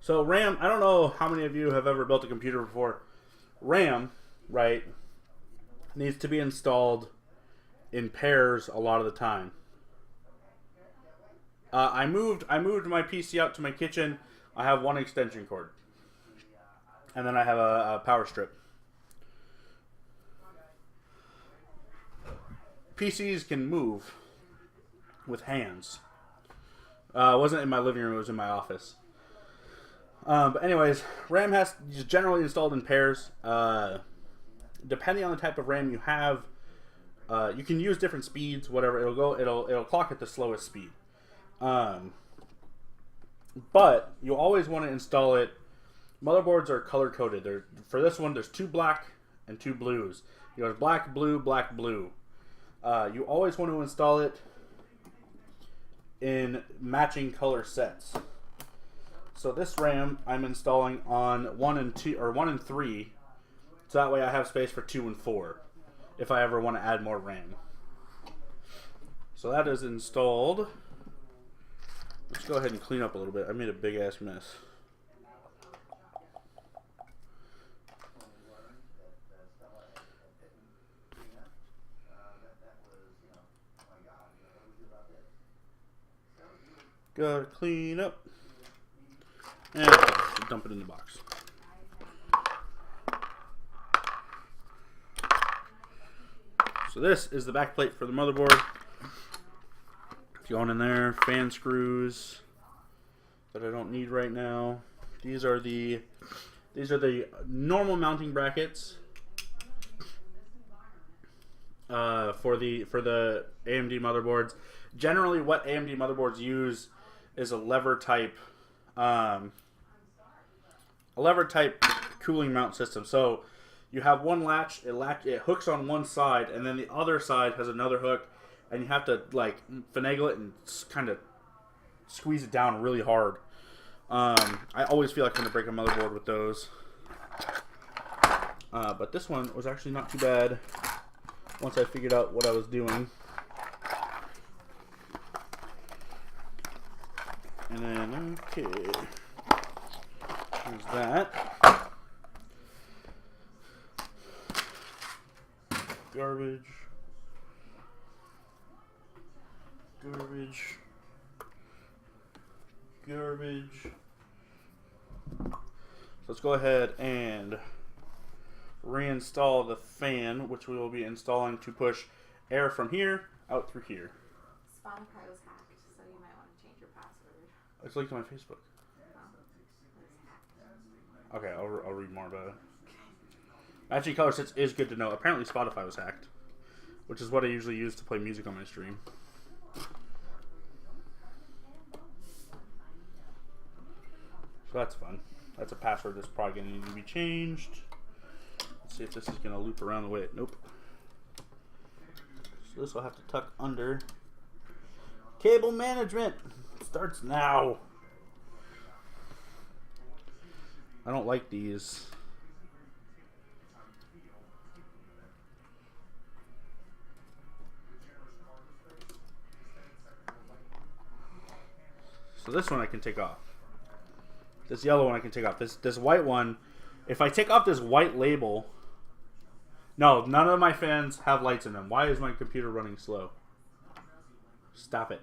S1: So RAM, I don't know how many of you have ever built a computer before. RAM, right, needs to be installed in pairs a lot of the time. I moved my PC out to my kitchen. I have one extension cord, and then I have a power strip. PCs can move with hands. It wasn't in my living room. It was in my office. But anyways, RAM is generally installed in pairs. Depending on the type of RAM you have, you can use different speeds. Whatever, it'll clock at the slowest speed. But you always want to install it. Motherboards are color coded. For this one, there's 2 black and 2 blues. You have black, blue, black, blue. You always want to install it in matching color sets. So this RAM I'm installing on 1 and 2 or 1 and 3, so that way I have space for 2 and 4 if I ever want to add more RAM. So that is installed. Let's go ahead and clean up a little bit. I made a big ass mess. Gotta clean up. And dump it in the box. So this is the back plate for the motherboard. Going in there, fan screws that I don't need right now. These are the normal mounting brackets for the AMD motherboards. Generally, what AMD motherboards use is a lever type cooling mount system. So you have one latch, it hooks on one side, and then the other side has another hook, and you have to like finagle it and kind of squeeze it down really hard. I always feel like I'm gonna break a motherboard with those, but this one was actually not too bad once I figured out what I was doing. And then, okay, there's that. Garbage. Garbage. Garbage. So let's go ahead and reinstall the fan, which we will be installing to push air from here out through here.
S2: Spotify was hacked, so you might want to change your password.
S1: It's linked to my Facebook. Okay, I'll read more about it. Matching color sets is good to know. Apparently Spotify was hacked, which is what I usually use to play music on my stream. So that's fun. That's a password that's probably going to need to be changed. Let's see if this is going to loop around the way. Nope. So this will have to tuck under. Cable management starts now. I don't like these. So this one I can take off. This yellow one I can take off. This white one, if I take off this white label... No, none of my fans have lights in them. Why is my computer running slow? Stop it.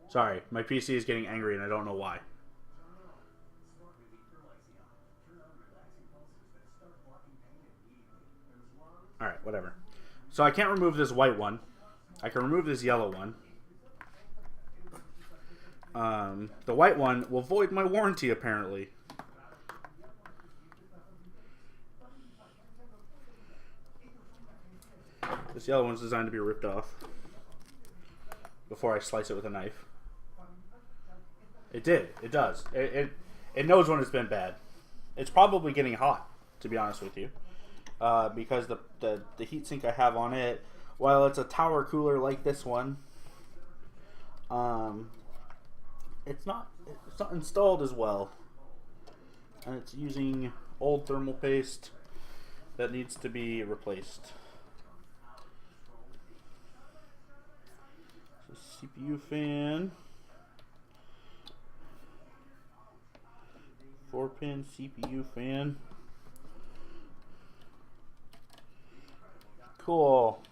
S1: Sorry, my PC is getting angry and I don't know why. Alright, whatever. So I can't remove this white one. I can remove this yellow one. The white one will void my warranty, apparently. This yellow one's designed to be ripped off before I slice it with a knife. It did. It does. It knows when it's been bad. It's probably getting hot, to be honest with you. Because the heatsink I have on it, while it's a tower cooler like this one, it's not installed as well, and it's using old thermal paste that needs to be replaced. So CPU fan, 4-pin CPU fan. Cool.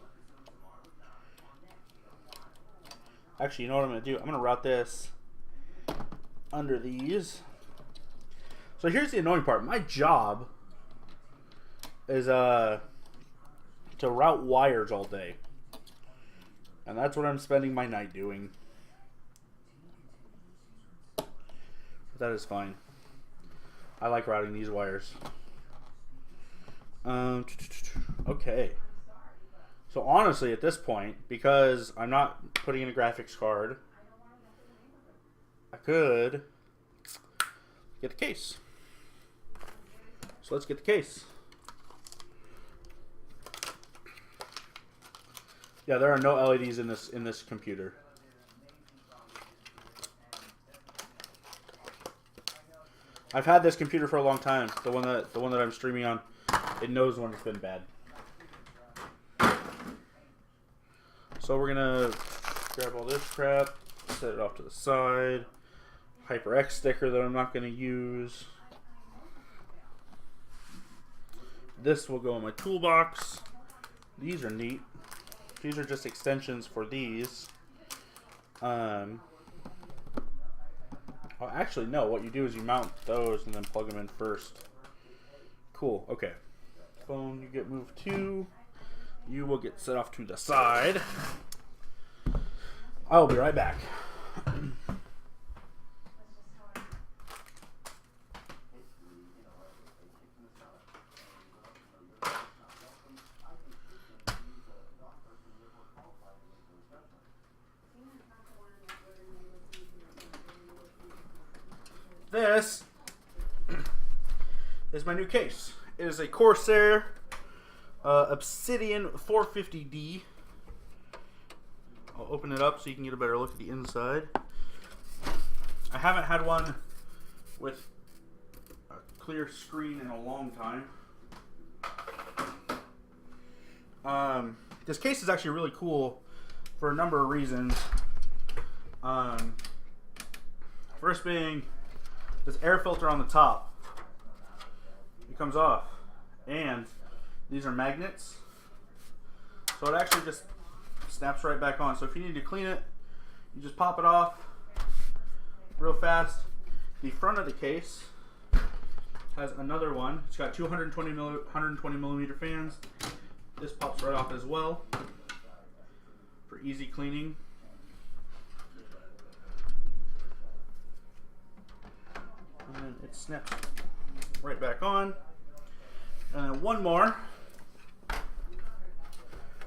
S1: Actually, you know what I'm going to do? I'm going to route this under these. So here's the annoying part. My job is to route wires all day. And that's what I'm spending my night doing. But that is fine. I like routing these wires. Okay. So honestly, at this point, because I'm not putting in a graphics card, I could get the case. So let's get the case. Yeah, there are no LEDs in this computer. I've had this computer for a long time. The one that I'm streaming on, it knows when it's been bad. So we're gonna grab all this crap, set it off to the side. HYPERX sticker that I'm not gonna use. This will go in my toolbox. These are neat. These are just extensions for these. Oh, actually, no. What you do is you mount those and then plug them in first. Cool. Okay. Phone, you get moved to. You will get set off to the side. I'll be right back. This is my new case. It is a Corsair Obsidian 450D. I'll open it up so you can get a better look at the inside. I haven't had one with a clear screen in a long time. This case is actually really cool for a number of reasons. First being this air filter on the top. It comes off. And these are magnets. So it actually just snaps right back on. So if you need to clean it, you just pop it off real fast. The front of the case has another one. It's got 120 millimeter fans. This pops right off as well for easy cleaning. And it snaps right back on. And then one more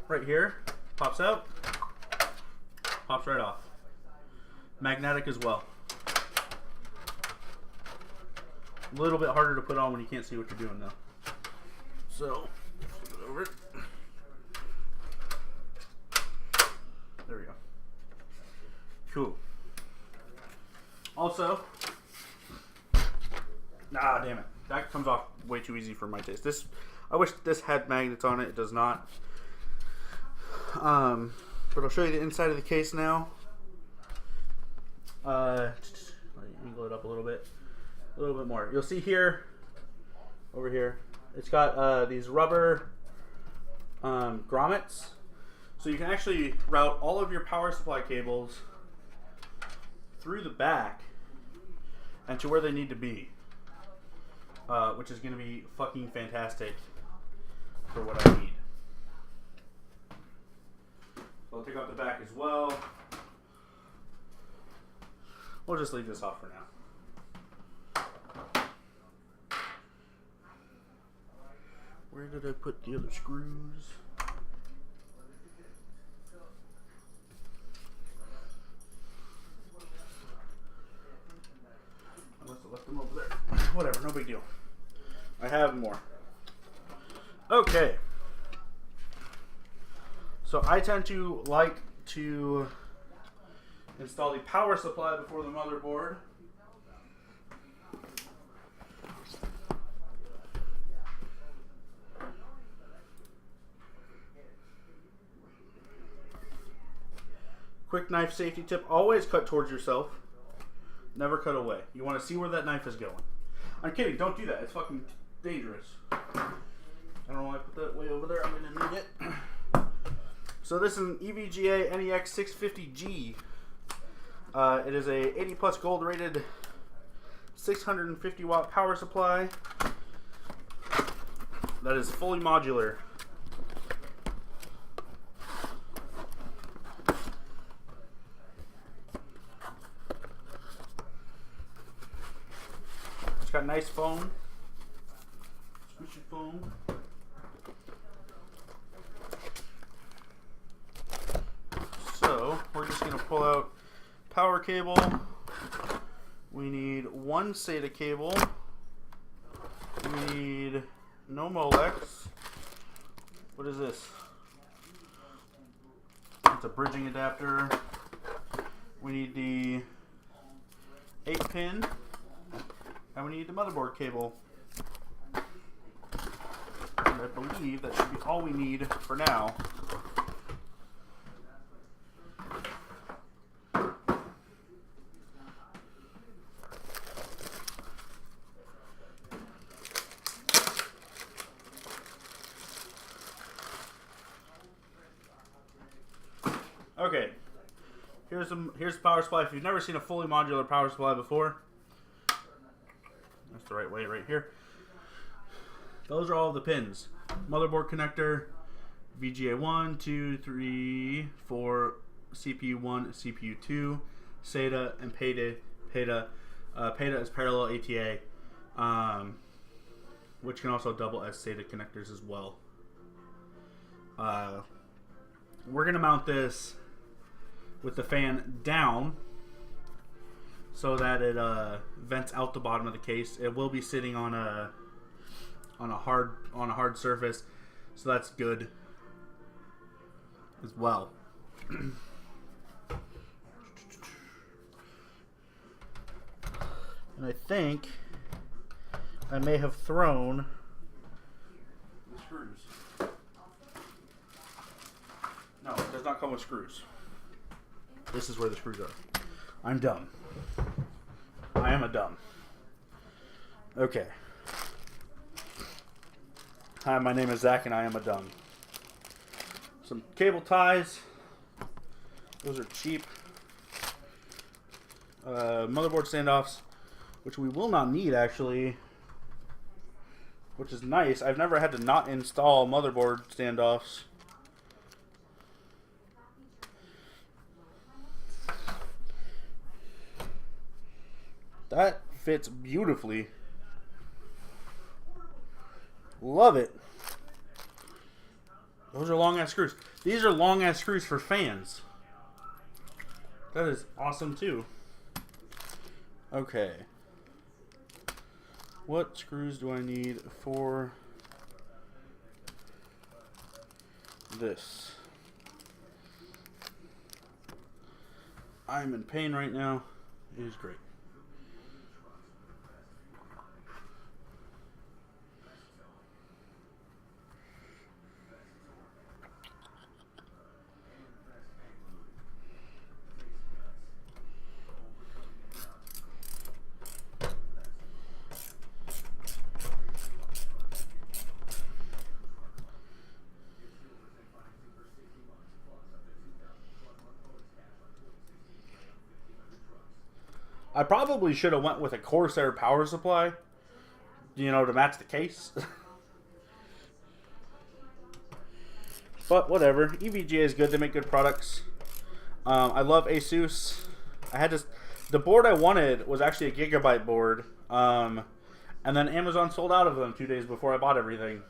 S1: right here pops out, pops right off. Magnetic as well. A little bit harder to put on when you can't see what you're doing though. So, flip it over. There we go. Cool. Also, damn it. That comes off way too easy for my taste. I wish this had magnets on it. It does not. But I'll show you the inside of the case now. Let me angle it up a little bit more. You'll see here, over here, it's got these rubber grommets. So you can actually route all of your power supply cables through the back and to where they need to be. Which is going to be fucking fantastic for what I need. So I'll take out the back as well. We'll just leave this off for now. Where did I put the other screws? I must have left them over there. Whatever, no big deal. I have more. Okay. So I tend to like to install the power supply before the motherboard. Quick knife safety tip, always cut towards yourself. Never cut away. You want to see where that knife is going. I'm kidding, don't do that. It's fucking dangerous. I don't know why I put that way over there. I'm going to need it. So this is an EVGA NEX 650G. It is a 80 plus gold rated 650 watt power supply. that is fully modular. It's got nice foam. Squishy foam. So we're just going to pull out power cable. We need one SATA cable. We need no Molex. What is this? It's a bridging adapter. We need the 8-pin. And we need the motherboard cable. And I believe that should be all we need for now. Okay, here's the power supply. If you've never seen a fully modular power supply before, that's the right way right here. Those are all the pins. Motherboard connector, VGA 1, 2, 3, 4, CPU 1, CPU 2, SATA, and PATA. PATA is parallel ATA, which can also double as SATA connectors as well. We're going to mount this with the fan down so that it vents out the bottom of the case. It will be sitting on a hard surface, so that's good as well. And I think I may have thrown the screws. No, it does not come with screws. This is where the screws are. I'm dumb. I am a dumb. Okay. Hi, my name is Zach and I am a dumb. Some cable ties. Those are cheap. Motherboard standoffs, which we will not need actually, which is nice. I've never had to not install motherboard standoffs. That fits beautifully. Love it. Those are long ass screws. These are long ass screws for fans. That is awesome too. Okay. What screws do I need for this? I'm in pain right now. It is great. I probably should have went with a Corsair power supply, you know, to match the case. But whatever. EVGA is good. They make good products. I love ASUS. The board I wanted was actually a gigabyte board. And then Amazon sold out of them 2 days before I bought everything.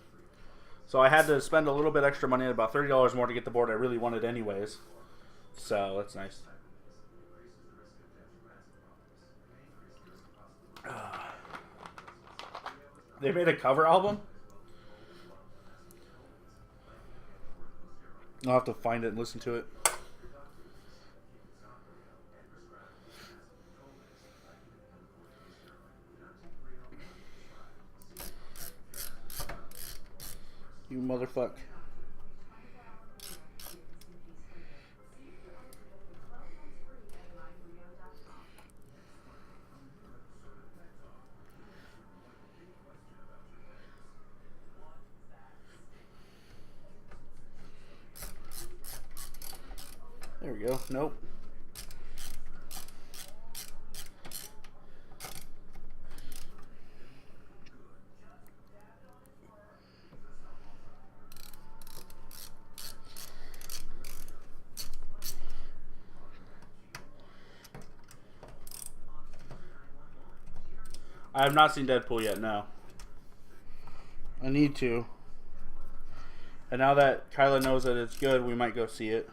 S1: So I had to spend a little bit extra money, about $30 more to get the board I really wanted anyways. So that's nice. They made a cover album? I'll have to find it and listen to it. You motherfucker. There we go. Nope. I have not seen Deadpool yet, no. I need to. And now that Kyla knows that it's good, we might go see it.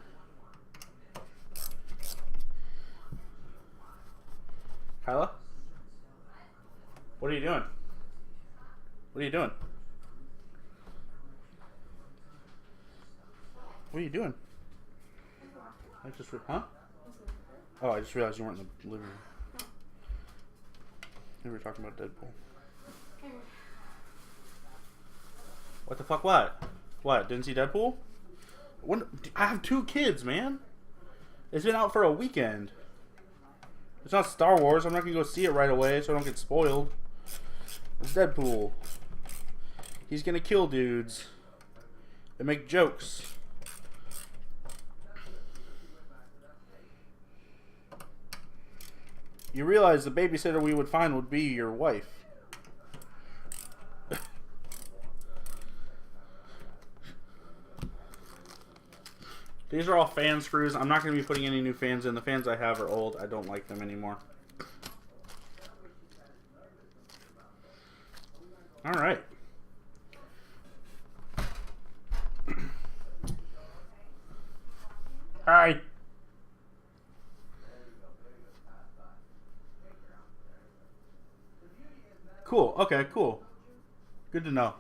S1: Kyla? What are you doing? What are you doing? What are you doing? I just huh? Oh, I just realized you weren't in the living room. We were talking about Deadpool. What the fuck? What? What? Didn't see Deadpool? When, I have 2 kids, man. It's been out for a weekend. It's not Star Wars. I'm not gonna go see it right away so I don't get spoiled. It's Deadpool. He's gonna kill dudes and make jokes. You realize the babysitter we would find would be your wife. These are all fan screws. I'm not going to be putting any new fans in. The fans I have are old. I don't like them anymore. All right. Hi. Cool. Okay, cool. Good to know.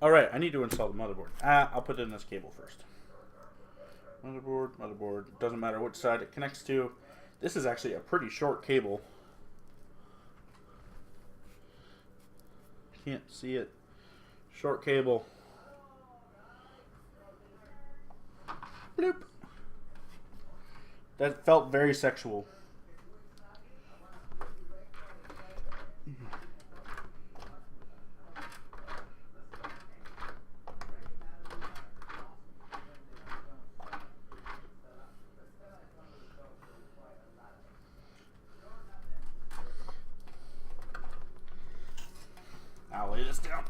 S1: Alright, I need to install the motherboard. I'll put in this cable first. Motherboard. Doesn't matter which side it connects to. This is actually a pretty short cable. Can't see it. Short cable. Bloop. That felt very sexual. I'll lay this down.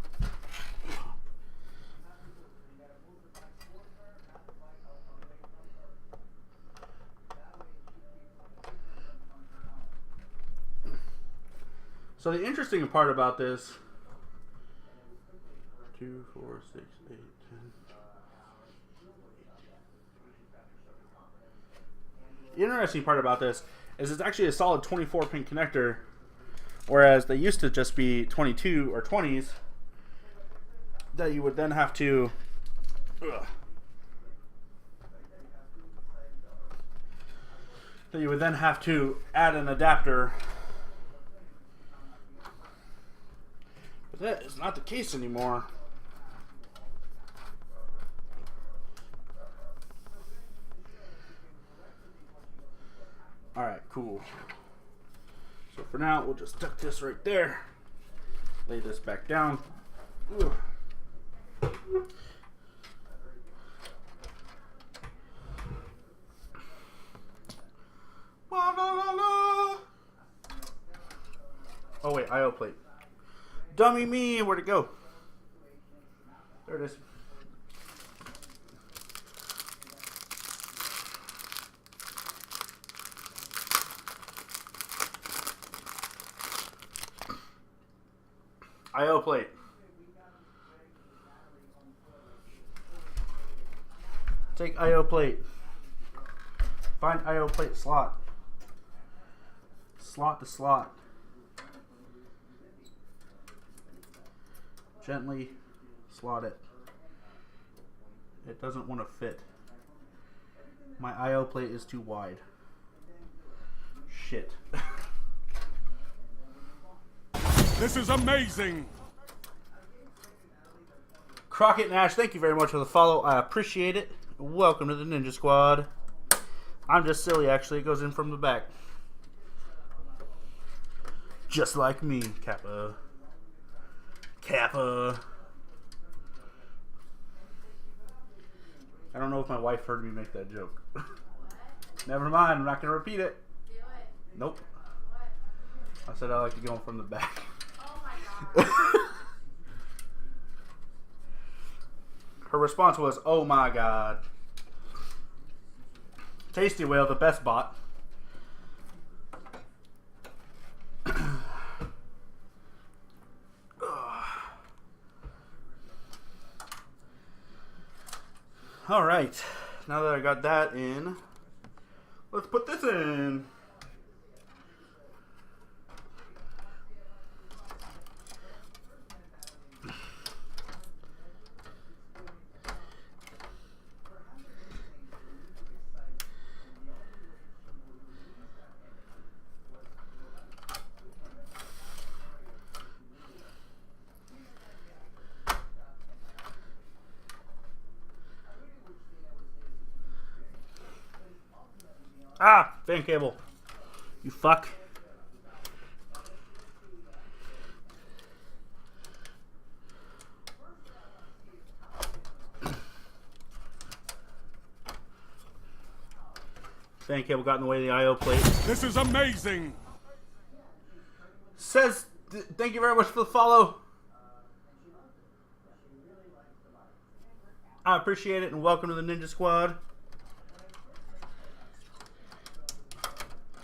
S1: So the interesting part about this, 2, 4, 6, 8, 10. The interesting part about this is it's actually a solid 24-pin connector, whereas they used to just be 22 or 20s that you would then have to add an adapter. But that is not the case anymore. Alright, cool. So for now, we'll just tuck this right there. Lay this back down. Ooh. Oh wait, IO plate. Dummy me, where'd it go? There it is. IO plate. Take IO plate. Find IO plate slot. Slot to slot. Gently slot it. It doesn't want to fit. My IO plate is too wide. Shit.
S3: This is amazing.
S1: Crockett Nash, thank you very much for the follow. I appreciate it. Welcome to the Ninja Squad. I'm just silly, actually. It goes in from the back. Just like me, Kappa. Kappa. I don't know if my wife heard me make that joke. Never mind, I'm not going to repeat it.
S2: Do it.
S1: Nope.
S2: What?
S1: I said I like to go in from the back.
S2: Oh my god.
S1: Her response was, oh my god. Tasty Whale, the best bot. All right, now that I got that in, let's put this in. Ah, fan cable. You fuck. Fan cable got in the way of the I/O plate.
S3: This is amazing.
S1: Says, thank you very much for the follow. I appreciate it, and welcome to the Ninja Squad.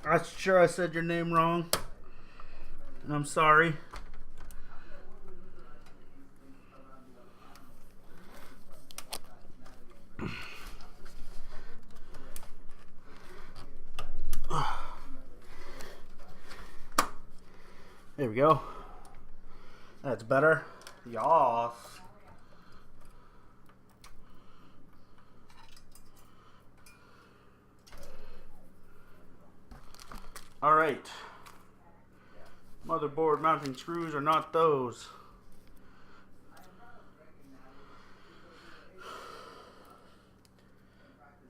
S1: I'm sure I said your name wrong, and I'm sorry. There we go. That's better. Yas. All right. Motherboard mounting screws are not those.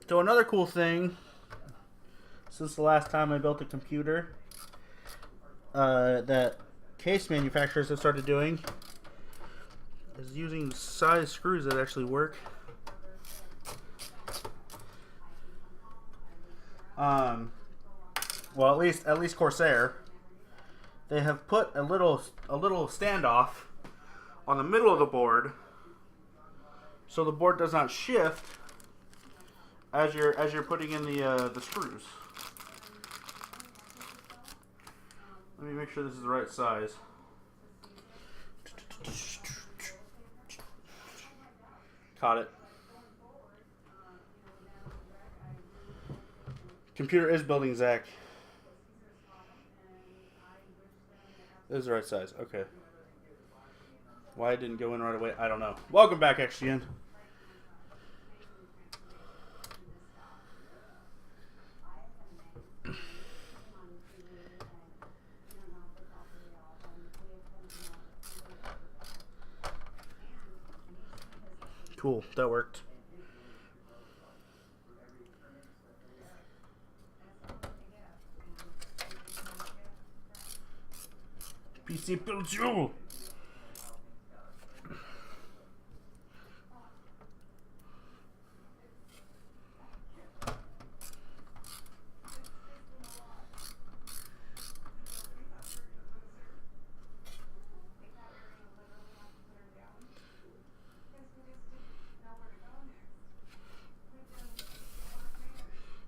S1: So another cool thing, since the last time I built a computer, that case manufacturers have started doing is using size screws that actually work. Well, at least Corsair, they have put a little standoff on the middle of the board, so the board does not shift as you're putting in the screws. Let me make sure this is the right size. Caught it. Computer is building, Zach. This is the right size. Okay. Why it didn't go in right away, I don't know. Welcome back, XGN. Cool, that worked. PC builds you.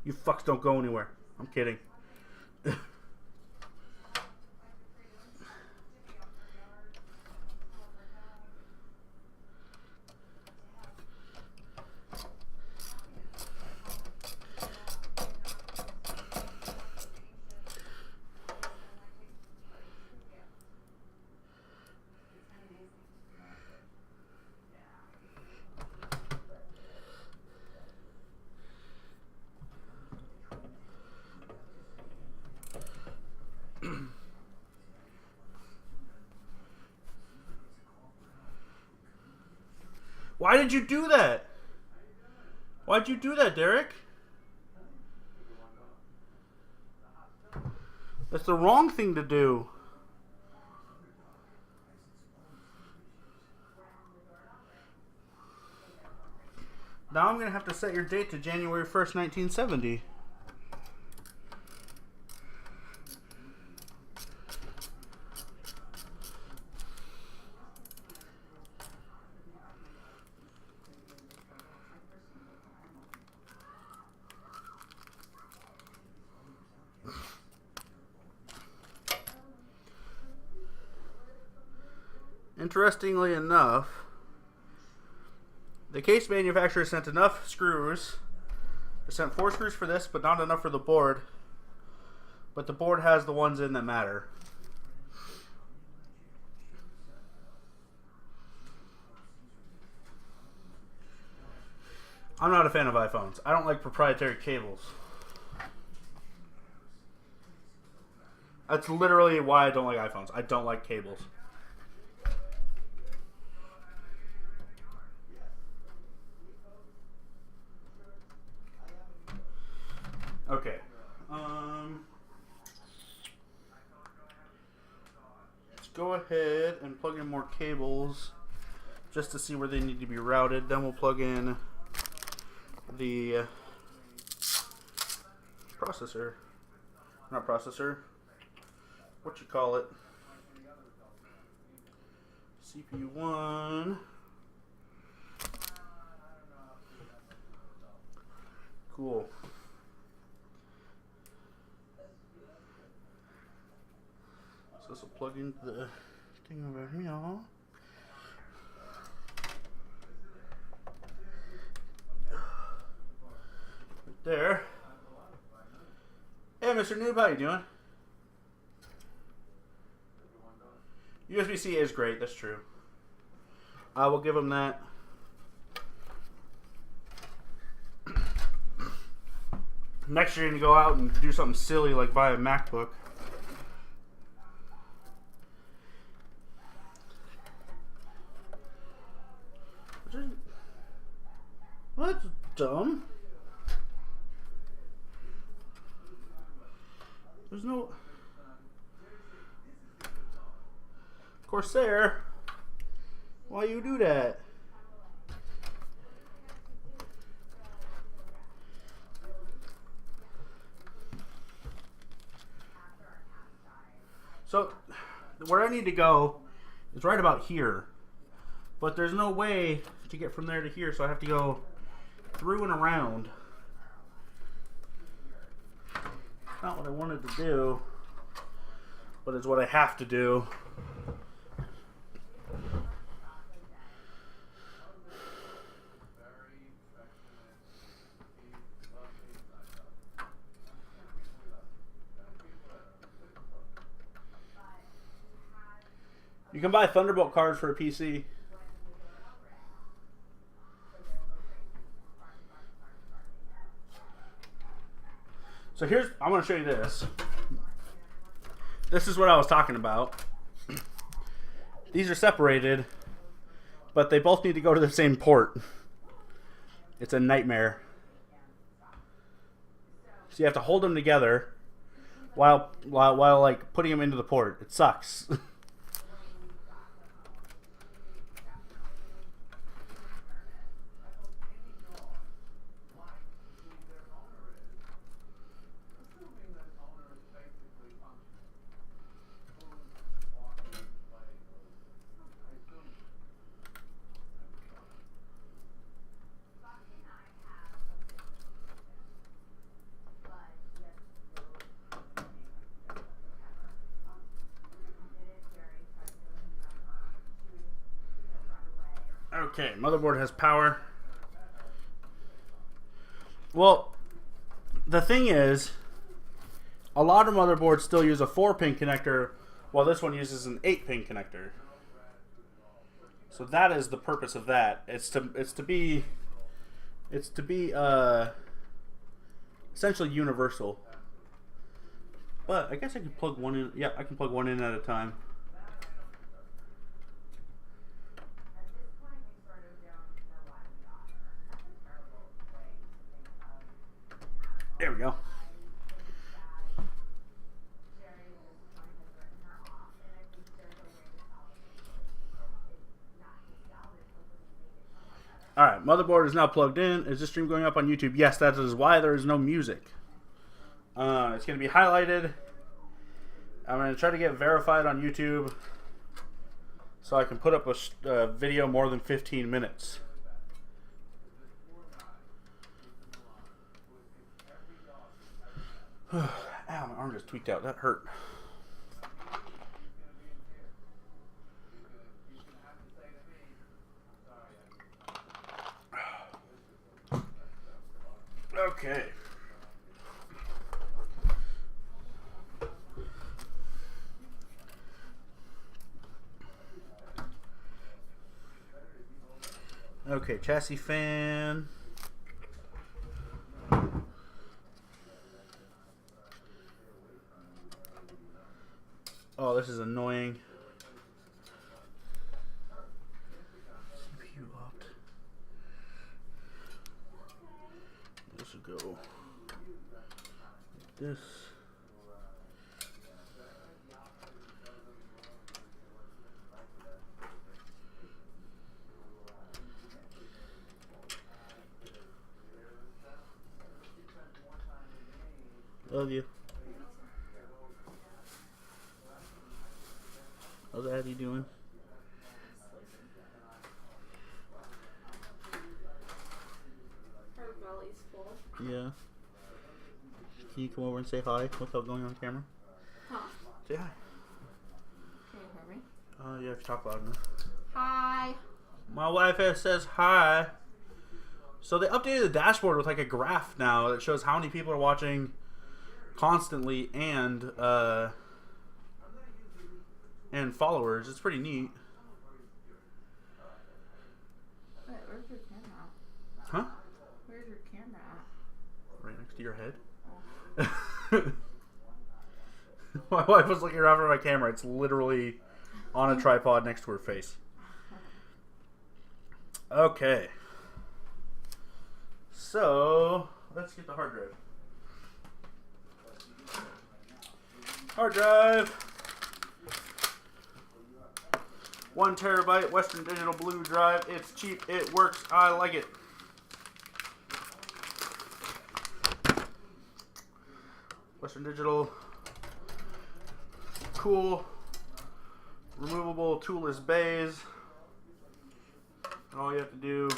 S1: You fucks don't go anywhere. I'm kidding. Why did you do that? Why'd you do that, Derek? That's the wrong thing to do. Now I'm going to have to set your date to January 1st, 1970. interestingly enough, the case manufacturer sent enough screws. They sent 4 screws for this, but not enough for the board. But the board has the ones in that matter. I'm not a fan of iPhones. I don't like proprietary cables. That's literally why I don't like iPhones. I don't like cables. Okay. Let's go ahead and plug in more cables just to see where they need to be routed. Then we'll plug in the processor. Not processor. What you call it? CPU 1. Cool. So this will plug into the thing over here. Right there. Hey, Mr. Noob, how you doing? USB-C is great, that's true. I will give him that. Next year, you're going to go out and do something silly like buy a MacBook. That's dumb. There's no... Corsair, why you do that? So, where I need to go is right about here. But there's no way to get from there to here, so I have to go through and around. Not what I wanted to do, but it's what I have to do. You can buy Thunderbolt cards for a PC. So here's, I'm going to show you this. This is what I was talking about. These are separated, but they both need to go to the same port. It's a nightmare. So you have to hold them together while like putting them into the port. It sucks. Okay, motherboard has power. Well, the thing is, a lot of motherboards still use a 4-pin connector, while this one uses an 8-pin connector. So that is the purpose of that. It's to be essentially universal. But I guess I could plug one in. Yeah, I can plug one in at a time. There we go. Alright, motherboard is now plugged in. Is this stream going up on YouTube? Yes, that is why there is no music. It's going to be highlighted. I'm going to try to get verified on YouTube so I can put up a video more than 15 minutes. Ow, my arm just tweaked out. That hurt. Okay. Okay, chassis fan. Oh, this is annoying. CPU opt. This will go like this. Love you. How's Addie doing?
S2: Her belly's full.
S1: Yeah. Can you come over and say hi without going on camera?
S2: Huh?
S1: Say hi.
S2: Can you hear me?
S1: Yeah, if you talk loud enough.
S2: Hi.
S1: My wife says hi. So they updated the dashboard with like a graph now that shows how many people are watching constantly and followers. It's pretty neat.
S2: Wait, where's your camera at?
S1: Huh?
S2: Where's your camera at?
S1: Right next to your head.
S2: Oh.
S1: My wife was looking around for my camera. It's literally on a tripod next to her face. Okay. So, let's get the hard drive. Hard drive. 1 terabyte Western Digital Blue drive. It's cheap. It works. I like it. Western Digital. Cool. Removable toolless bays. All you have to do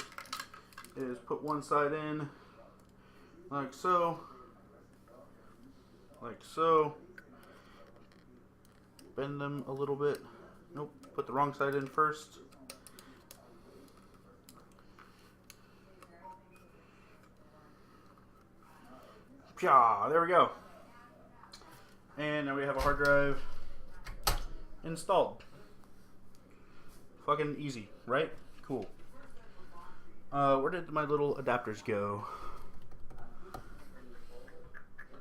S1: is put one side in like so. Like so. Bend them a little bit. Nope, put the wrong side in first. Pya, there we go. And now we have a hard drive installed. Fucking easy, right? Cool. Where did my little adapters go?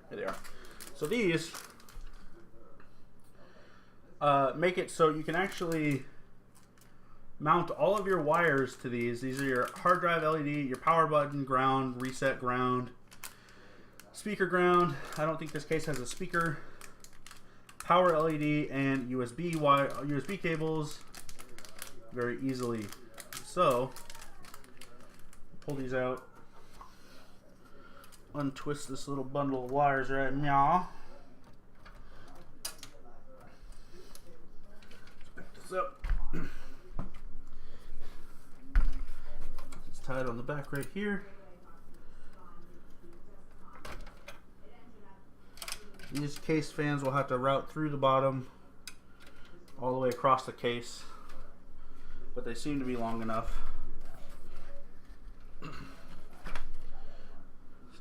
S1: There they are. So these make it so you can actually mount all of your wires to these. These are your hard drive LED, your power button, ground, reset ground, speaker ground. I don't think this case has a speaker. Power LED and USB wire, USB cables very easily. So pull these out, untwist this little bundle of wires right now. Let's pick this up. It's tied on the back right here. These case fans will have to route through the bottom all the way across the case, but they seem to be long enough. So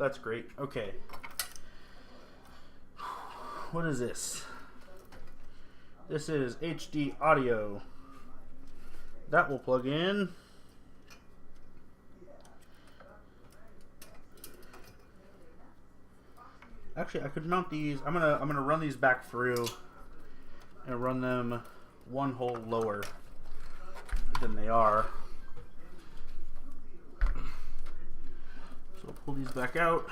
S1: that's great. Okay. What is this? This is HD audio. That will plug in. Actually, I could mount these. I'm gonna run these back through and run them one hole lower than they are. So I'll pull these back out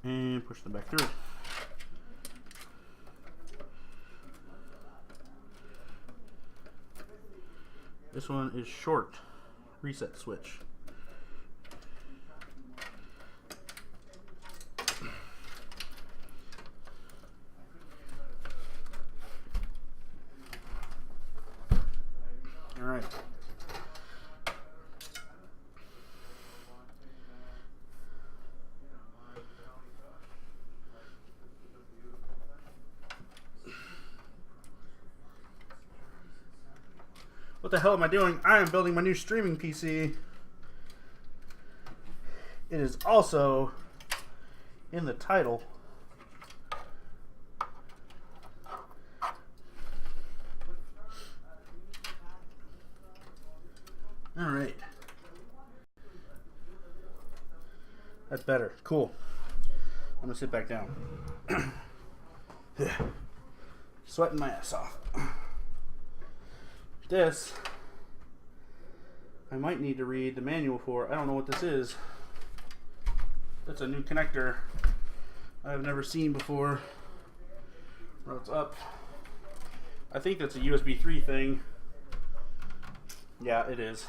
S1: and push them back through. This one is short. Reset switch. All right. What the hell am I doing? I am building my new streaming PC. it is also in the title. All right. That's better. Cool. I'm gonna sit back down. Sweating my ass off. This, I might need to read the manual for. I don't know what this is. That's a new connector I've never seen before. Where it's up. I think that's a USB 3 thing. Yeah, it is.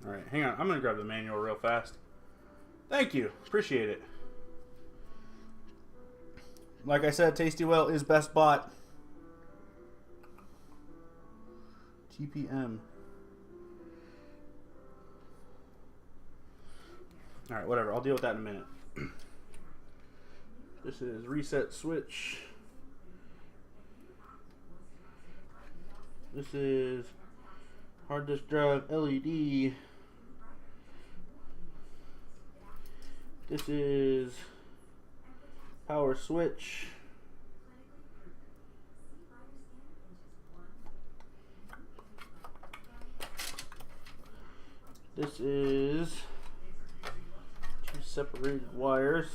S1: Alright, hang on. I'm going to grab the manual real fast. Thank you. Appreciate it. Like I said, Tasty Well is best bought. TPM. Alright, whatever. I'll deal with that in a minute. This is reset switch. This is hard disk drive LED. This is power switch. This is two separated wires,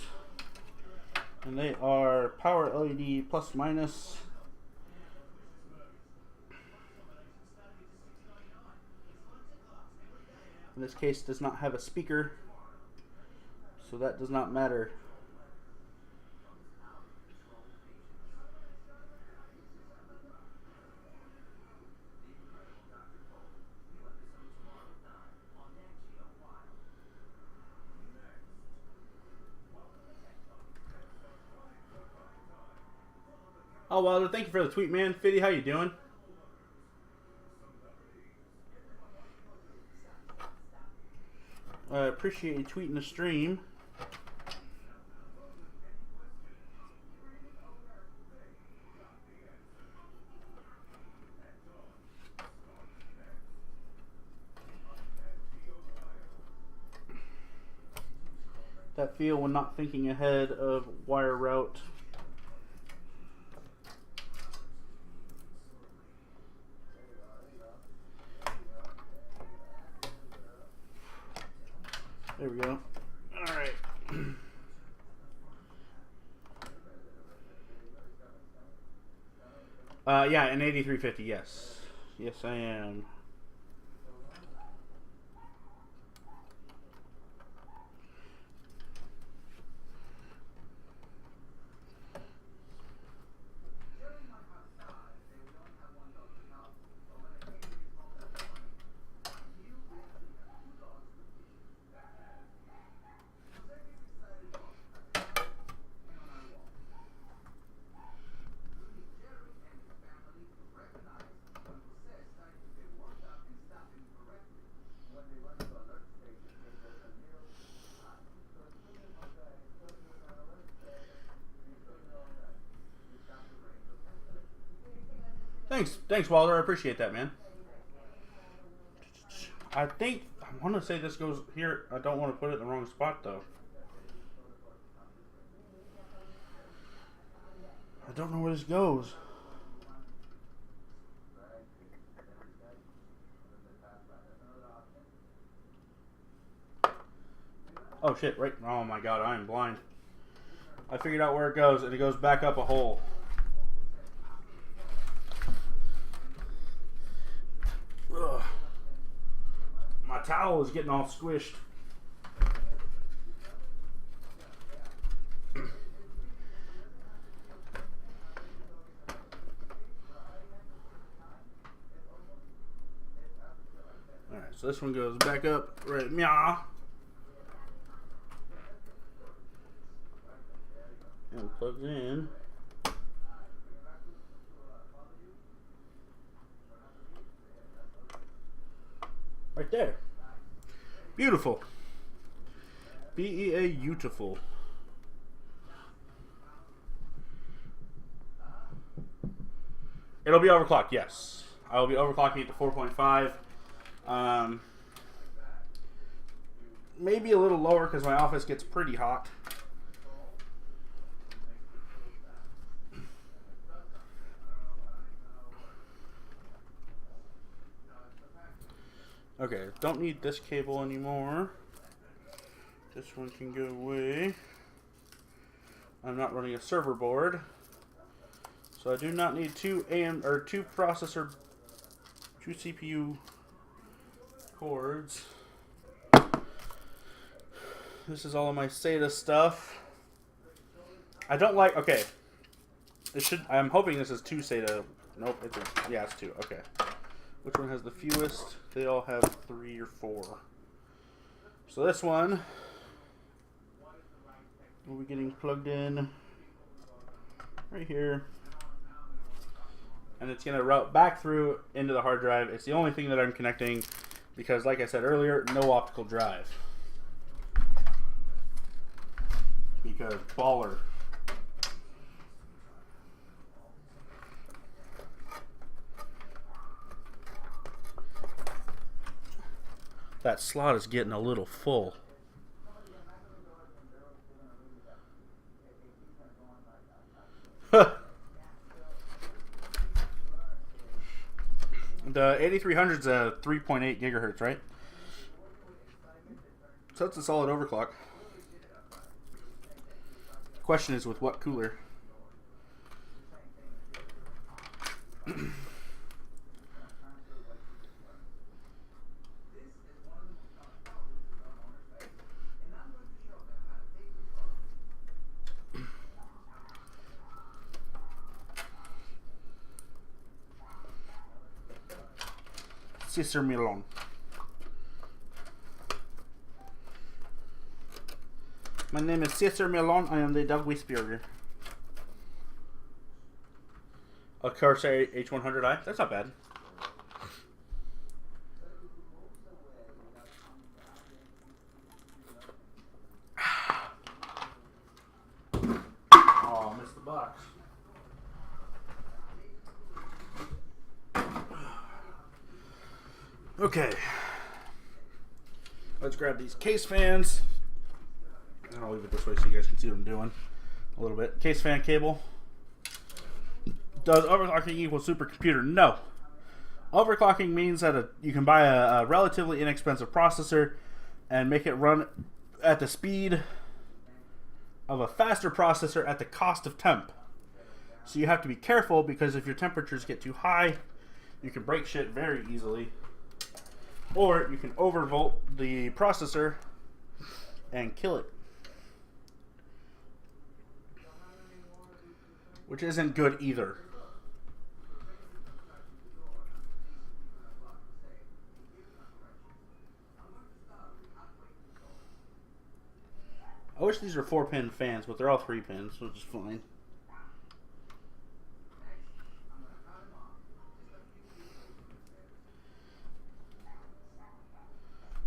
S1: and they are power LED plus minus. In this case, does not have a speaker, so that does not matter. Oh, Wilder, thank you for the tweet, man. Fiddy, how you doing? I appreciate you tweeting the stream. That feel when not thinking ahead of wire route. There we go. All right. Yeah, an 8350. Yes, yes, I am. Thanks, Walter. I appreciate that, man. I want to say this goes here. I don't want to put it in the wrong spot, though. I don't know where this goes. Oh, shit. Right. Oh, my God. I am blind. I figured out where it goes, and it goes back up a hole. Ugh. My towel is getting all squished. so this one goes back up right meow. And plugs in. Right there. Beautiful. B-E-A beautiful. It'll be overclocked, yes. I will be overclocking it to 4.5. Maybe a little lower because my office gets pretty hot. Okay, don't need this cable anymore. This one can go away. I'm not running a server board, so I do not need two processor, two CPU cords. This is all of my SATA stuff. I don't like. Okay, it should. I'm hoping this is two SATA. Nope, yeah, it's two. Okay. Which one has the fewest? They all have 3 or 4. So this one will be getting plugged in right here. And it's going to route back through into the hard drive. It's the only thing that I'm connecting because, like I said earlier, no optical drive. Because baller. That slot is getting a little full. The 8300 is a 3.8 gigahertz, right? So that's a solid overclock. Question is with what cooler? Sister Milon. My name is Sister Milon. I am the dog whisperer. A Corsair H100i. That's not bad. Oh, I missed the box. Okay, let's grab these case fans. I'll leave it this way so you guys can see what I'm doing a little bit. Case fan cable. Does overclocking equal supercomputer? No. Overclocking means that you can buy a relatively inexpensive processor and make it run at the speed of a faster processor at the cost of temp. So you have to be careful because if your temperatures get too high, you can break shit very easily. Or you can overvolt the processor and kill it. Which isn't good either. I wish these were 4-pin fans, but they're all 3 pins, which is fine.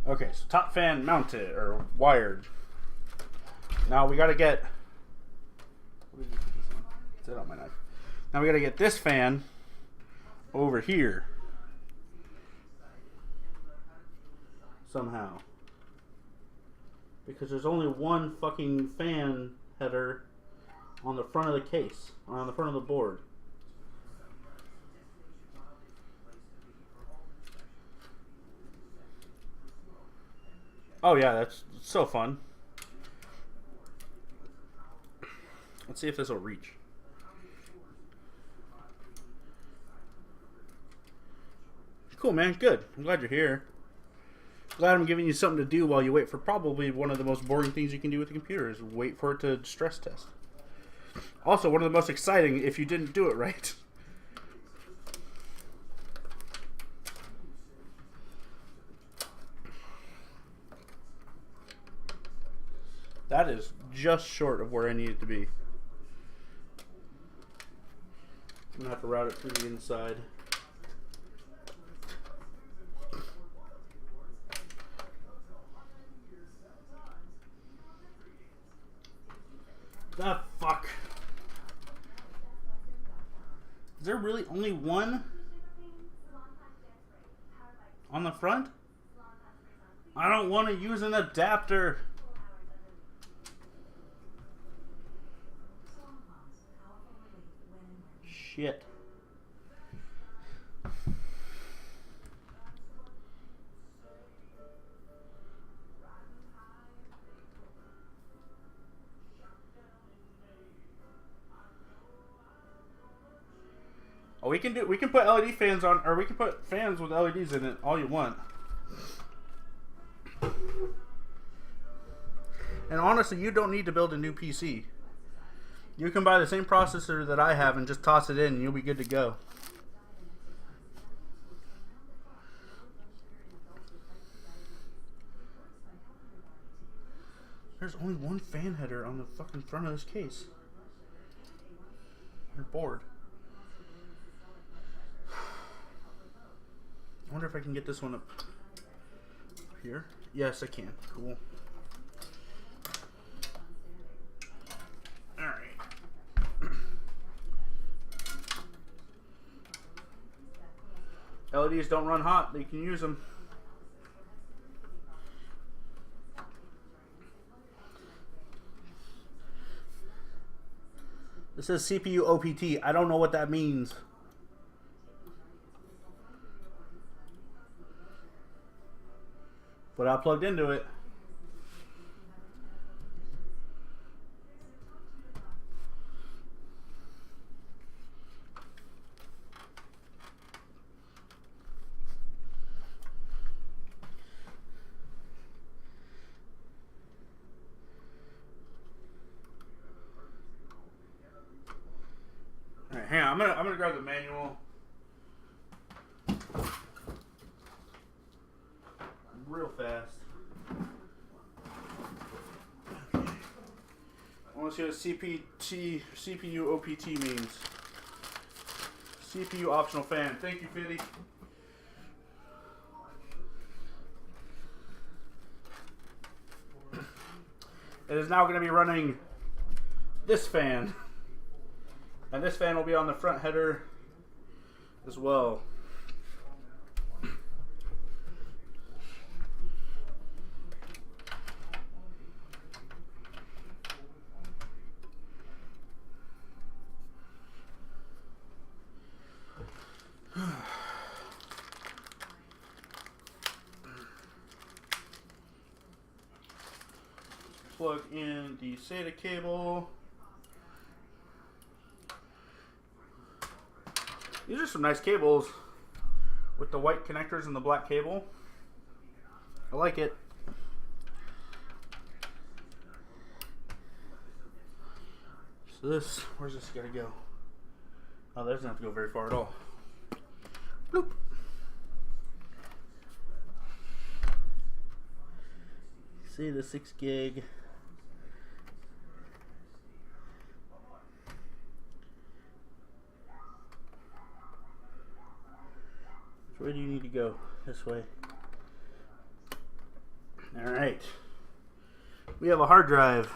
S1: Okay, so top fan mounted or wired. Now we gotta get. It's on my knife. Now we gotta get this fan over here somehow, because there's only one fucking fan header on the front of the case, or on the front of the board. Oh yeah, that's so fun. Let's see if this will reach. Cool, man. Good. I'm glad you're here. Glad I'm giving you something to do while you wait for probably one of the most boring things you can do with a computer is wait for it to stress test. Also, one of the most exciting if you didn't do it right. That is just short of where I need it to be. I'm gonna have to route it through the inside. The fuck? Is there really only one on the front? I don't want to use an adapter. Shit. Oh, we can put LED fans on, or we can put fans with LEDs in it all you want. And honestly, you don't need to build a new PC. You can buy the same processor that I have and just toss it in and you'll be good to go. There's only one fan header on the fucking front of this case. You're bored. I wonder if I can get this one up here. Yes, I can. Cool. LEDs don't run hot, they can use them. This says CPU OPT. I don't know what that means. But I plugged into it. Alright, hang on. I'm gonna grab the manual. Real fast. Okay. I want to see what CPU OPT means. CPU optional fan. Thank you, Fitty. It is now going to be running this fan. And this fan will be on the front header as well. Plug in the SATA cable. These are some nice cables with the white connectors and the black cable. I like it. So this, where's this gotta go? Oh, that doesn't have to go very far at all. Bloop. See the 6 gig. Where do you need to go? This way. Alright. We have a hard drive.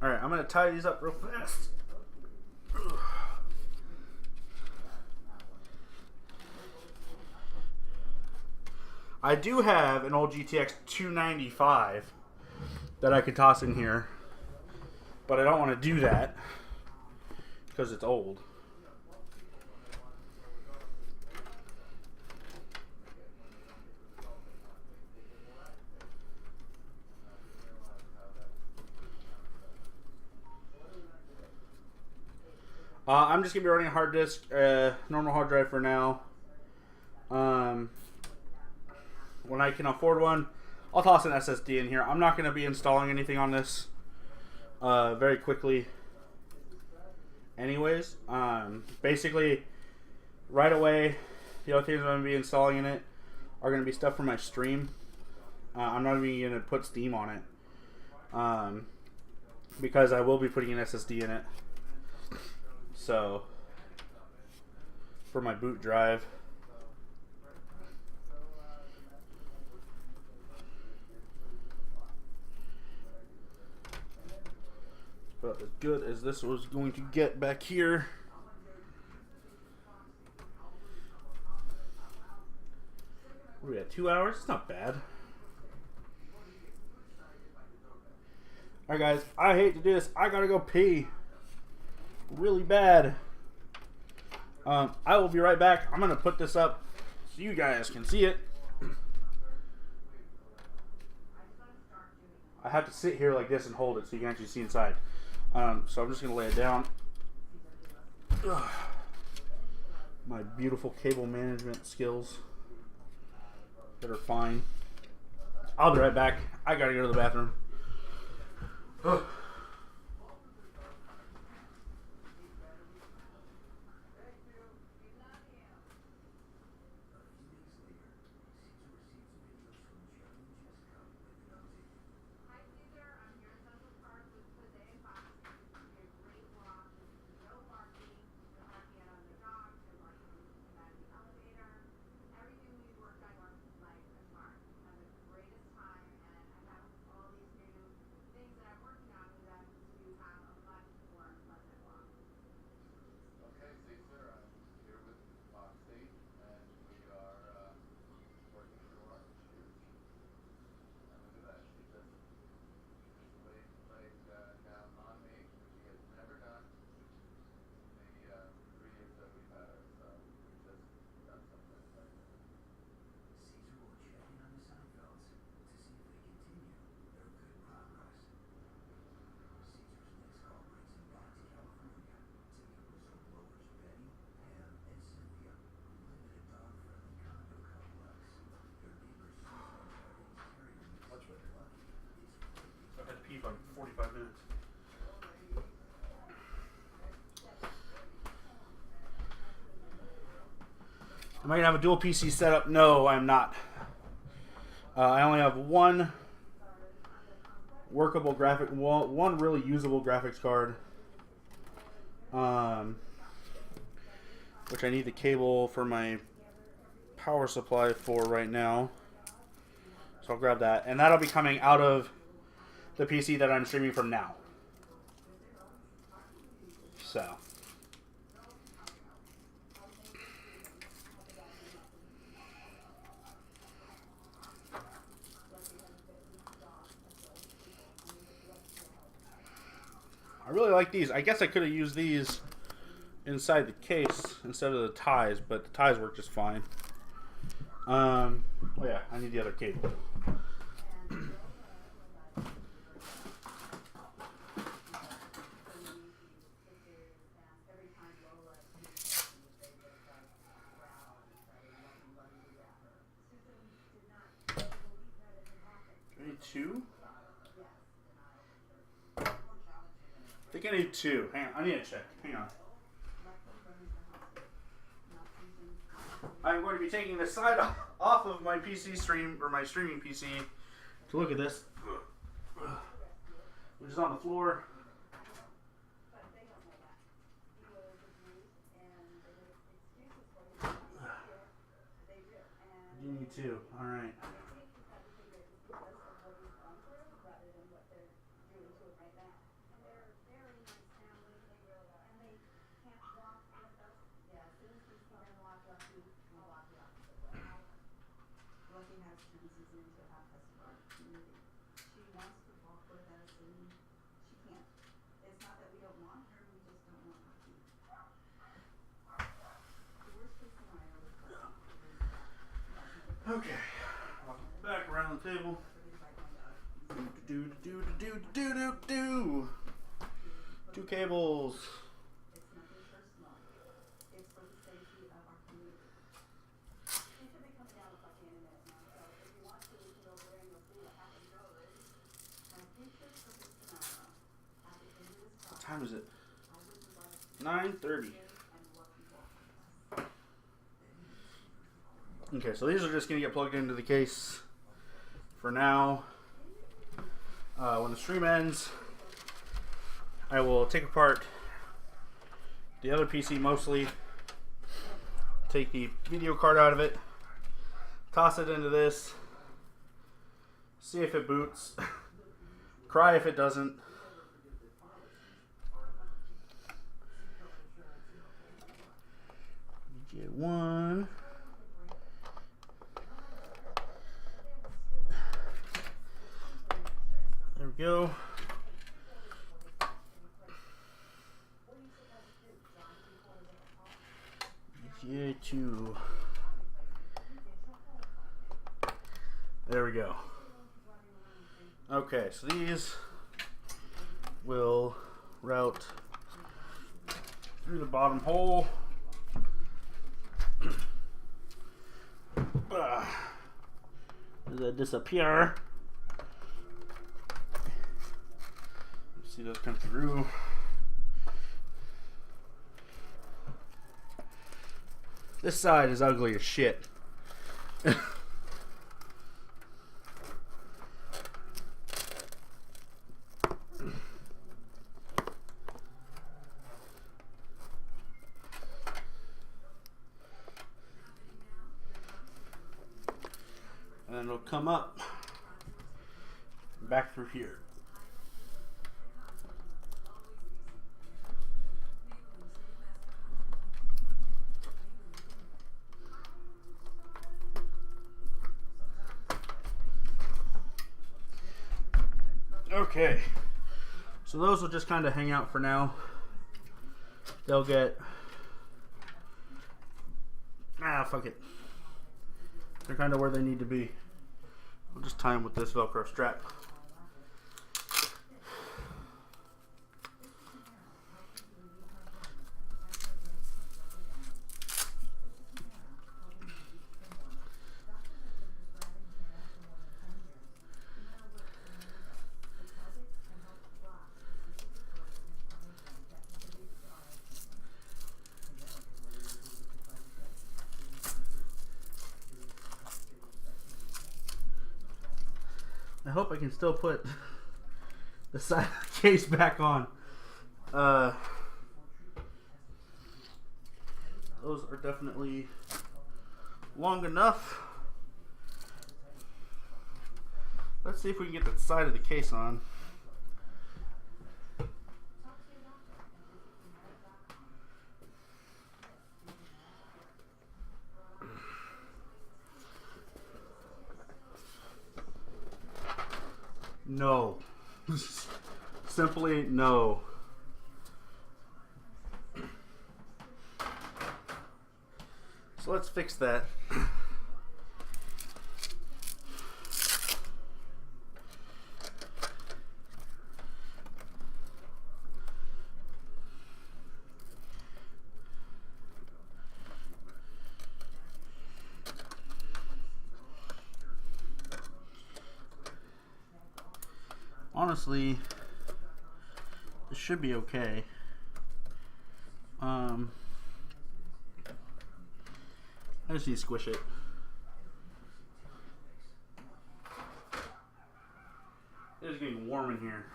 S1: Alright, I'm going to tie these up real fast. I do have an old GTX 295 that I could toss in here. But I don't want to do that because it's old. I'm just going to be running a hard disk, normal hard drive for now. When I can afford one, I'll toss an SSD in here. I'm not going to be installing anything on this very quickly anyways. Basically, right away, The other things I'm going to be installing in it are going to be stuff for my stream. I'm not even going to put Steam on it. Because I will be putting an SSD in it. So, for my boot drive. But as good as this was going to get back here. What are we at, 2 hours? It's not bad. Alright guys, I hate to do this. I gotta go pee. Really bad. I will be right back. I'm gonna put this up so you guys can see it. I have to sit here like this and hold it so you can actually see inside. So I'm just gonna lay it down. Ugh. My beautiful cable management skills that are fine. I'll be right back. I gotta go to the bathroom. Ugh. I've had to pee for 45 minutes. Am I going to have a dual PC setup? No, I'm not. I only have one workable one really usable graphics card. Which I need the cable for my power supply for right now. So I'll grab that. And that'll be coming out of the PC that I'm streaming from now. So. I really like these. I guess I could have used these inside the case instead of the ties, but the ties work just fine. Oh yeah, I need the other cable. I need two? I think I need two. Hang on, I need to check. Hang on. I'm going to be taking the side off of my PC stream, or my streaming PC, to look at this, which is on the floor. You need two. All right. Okay, back around the table. Two cables. What time is it? 9:30. Okay, so these are just going to get plugged into the case for now. When the stream ends, I will take apart the other PC mostly, take the video card out of it, toss it into this, see if it boots, cry if it doesn't. Get one. There we go. EVGA 2. There we go. Okay, so these will route through the bottom hole. Does that disappear? See those come through. This side is ugly as shit. And then it'll come up back through here. Okay, so those will just kind of hang out for now. They'll get, fuck it. They're kind of where they need to be. We'll just tie them with this Velcro strap. I hope I can still put the side of the case back on. Those are definitely long enough. Let's see if we can get the side of the case on. No. Simply no. So let's fix that. Honestly, this should be okay. I just need to squish it. It's getting warm in here.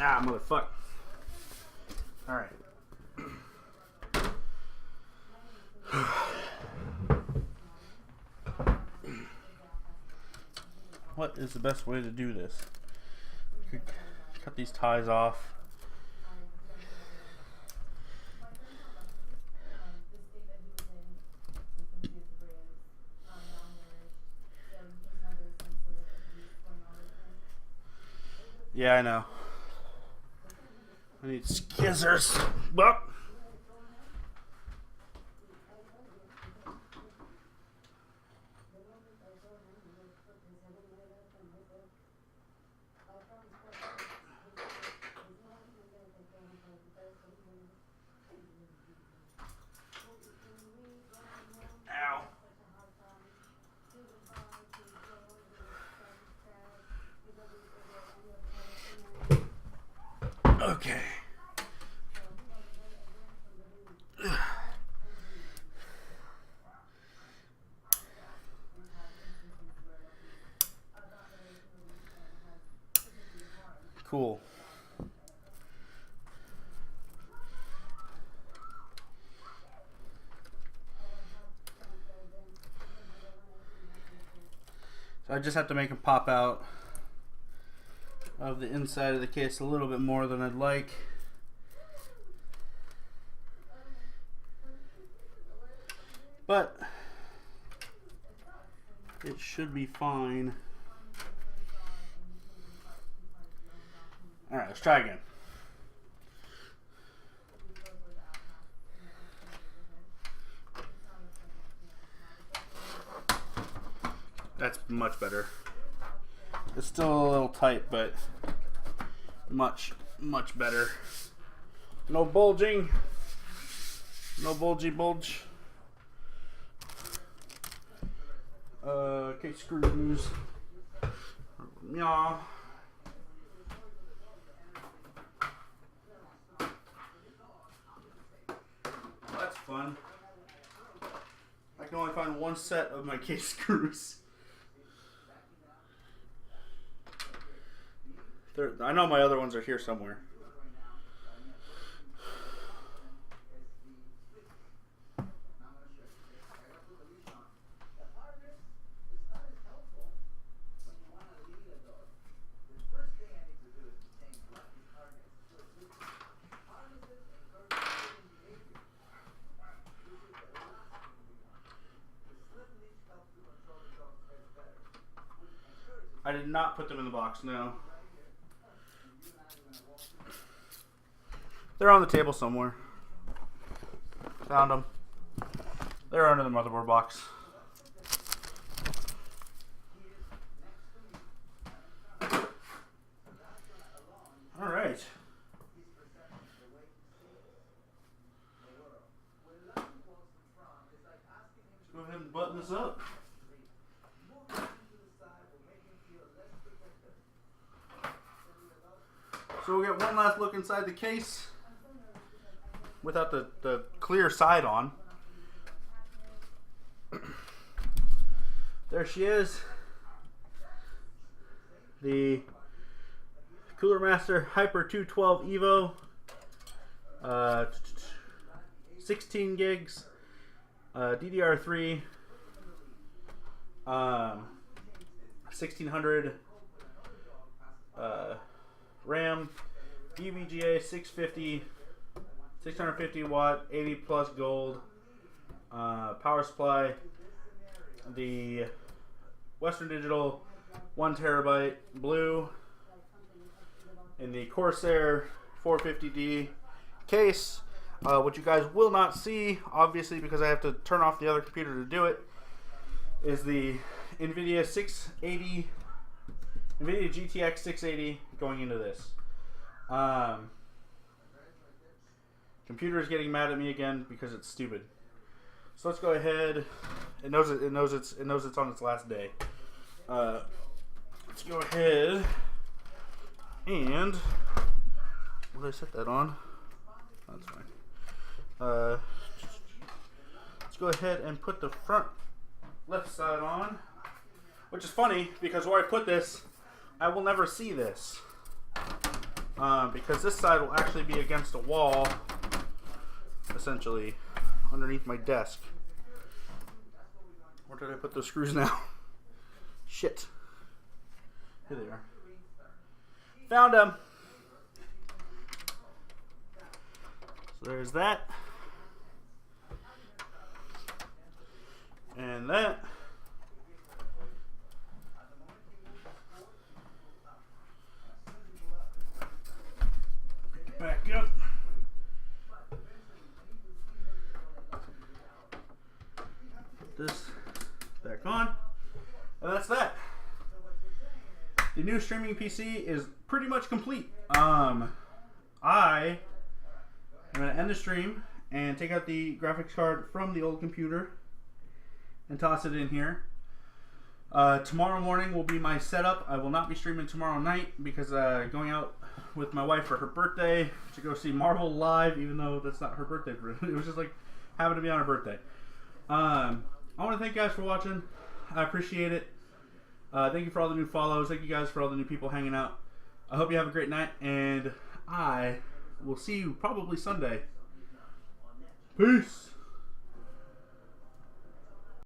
S1: Ah, motherfucker. Alright. What is the best way to do this? Cut these ties off. Yeah, I know. I need scissors. Well. cool. So I just have to make them pop out of the inside of the case a little bit more than I'd like. But it should be fine. Alright, let's try again. That's much better. It's still a little tight, but much better. No bulging. No bulgy bulge. Case screws. Yeah. That's fun. I can only find one set of my case screws. I know my other ones are here somewhere. I did not put them in the box, no. They're on the table somewhere. Found them. They're under the motherboard box. All right. Let's go ahead and button this up. So we'll get one last look inside the case without the clear side on. There she is. The Cooler Master Hyper 212 Evo. 16 gigs. DDR3. 1600 RAM, EVGA 650 watt, 80 plus gold, power supply, the Western Digital 1 terabyte blue, in the Corsair 450D case. What you guys will not see, obviously because I have to turn off the other computer to do it, is the NVIDIA GTX 680 going into this. Computer is getting mad at me again because it's stupid. So let's go ahead. It knows it's on its last day. Let's go ahead and what did I set that on? That's fine. Let's go ahead and put the front left side on, which is funny because where I put this, I will never see this because this side will actually be against a wall, essentially underneath my desk. Where did I put those screws now? Shit. Here they are. Found them. So there's that. And that. Back up. Put this back on. And that's that. The new streaming PC is pretty much complete. I am going to end the stream and take out the graphics card from the old computer and toss it in here. Tomorrow morning will be my setup. I will not be streaming tomorrow night because going out with my wife for her birthday to go see Marvel live, even though that's not her birthday. It was just like happened to be on her birthday. I want to thank you guys for watching. I appreciate it. Thank you for all the new follows. Thank you guys for all the new people hanging out. I hope you have a great night, and I will see you probably Sunday. Peace.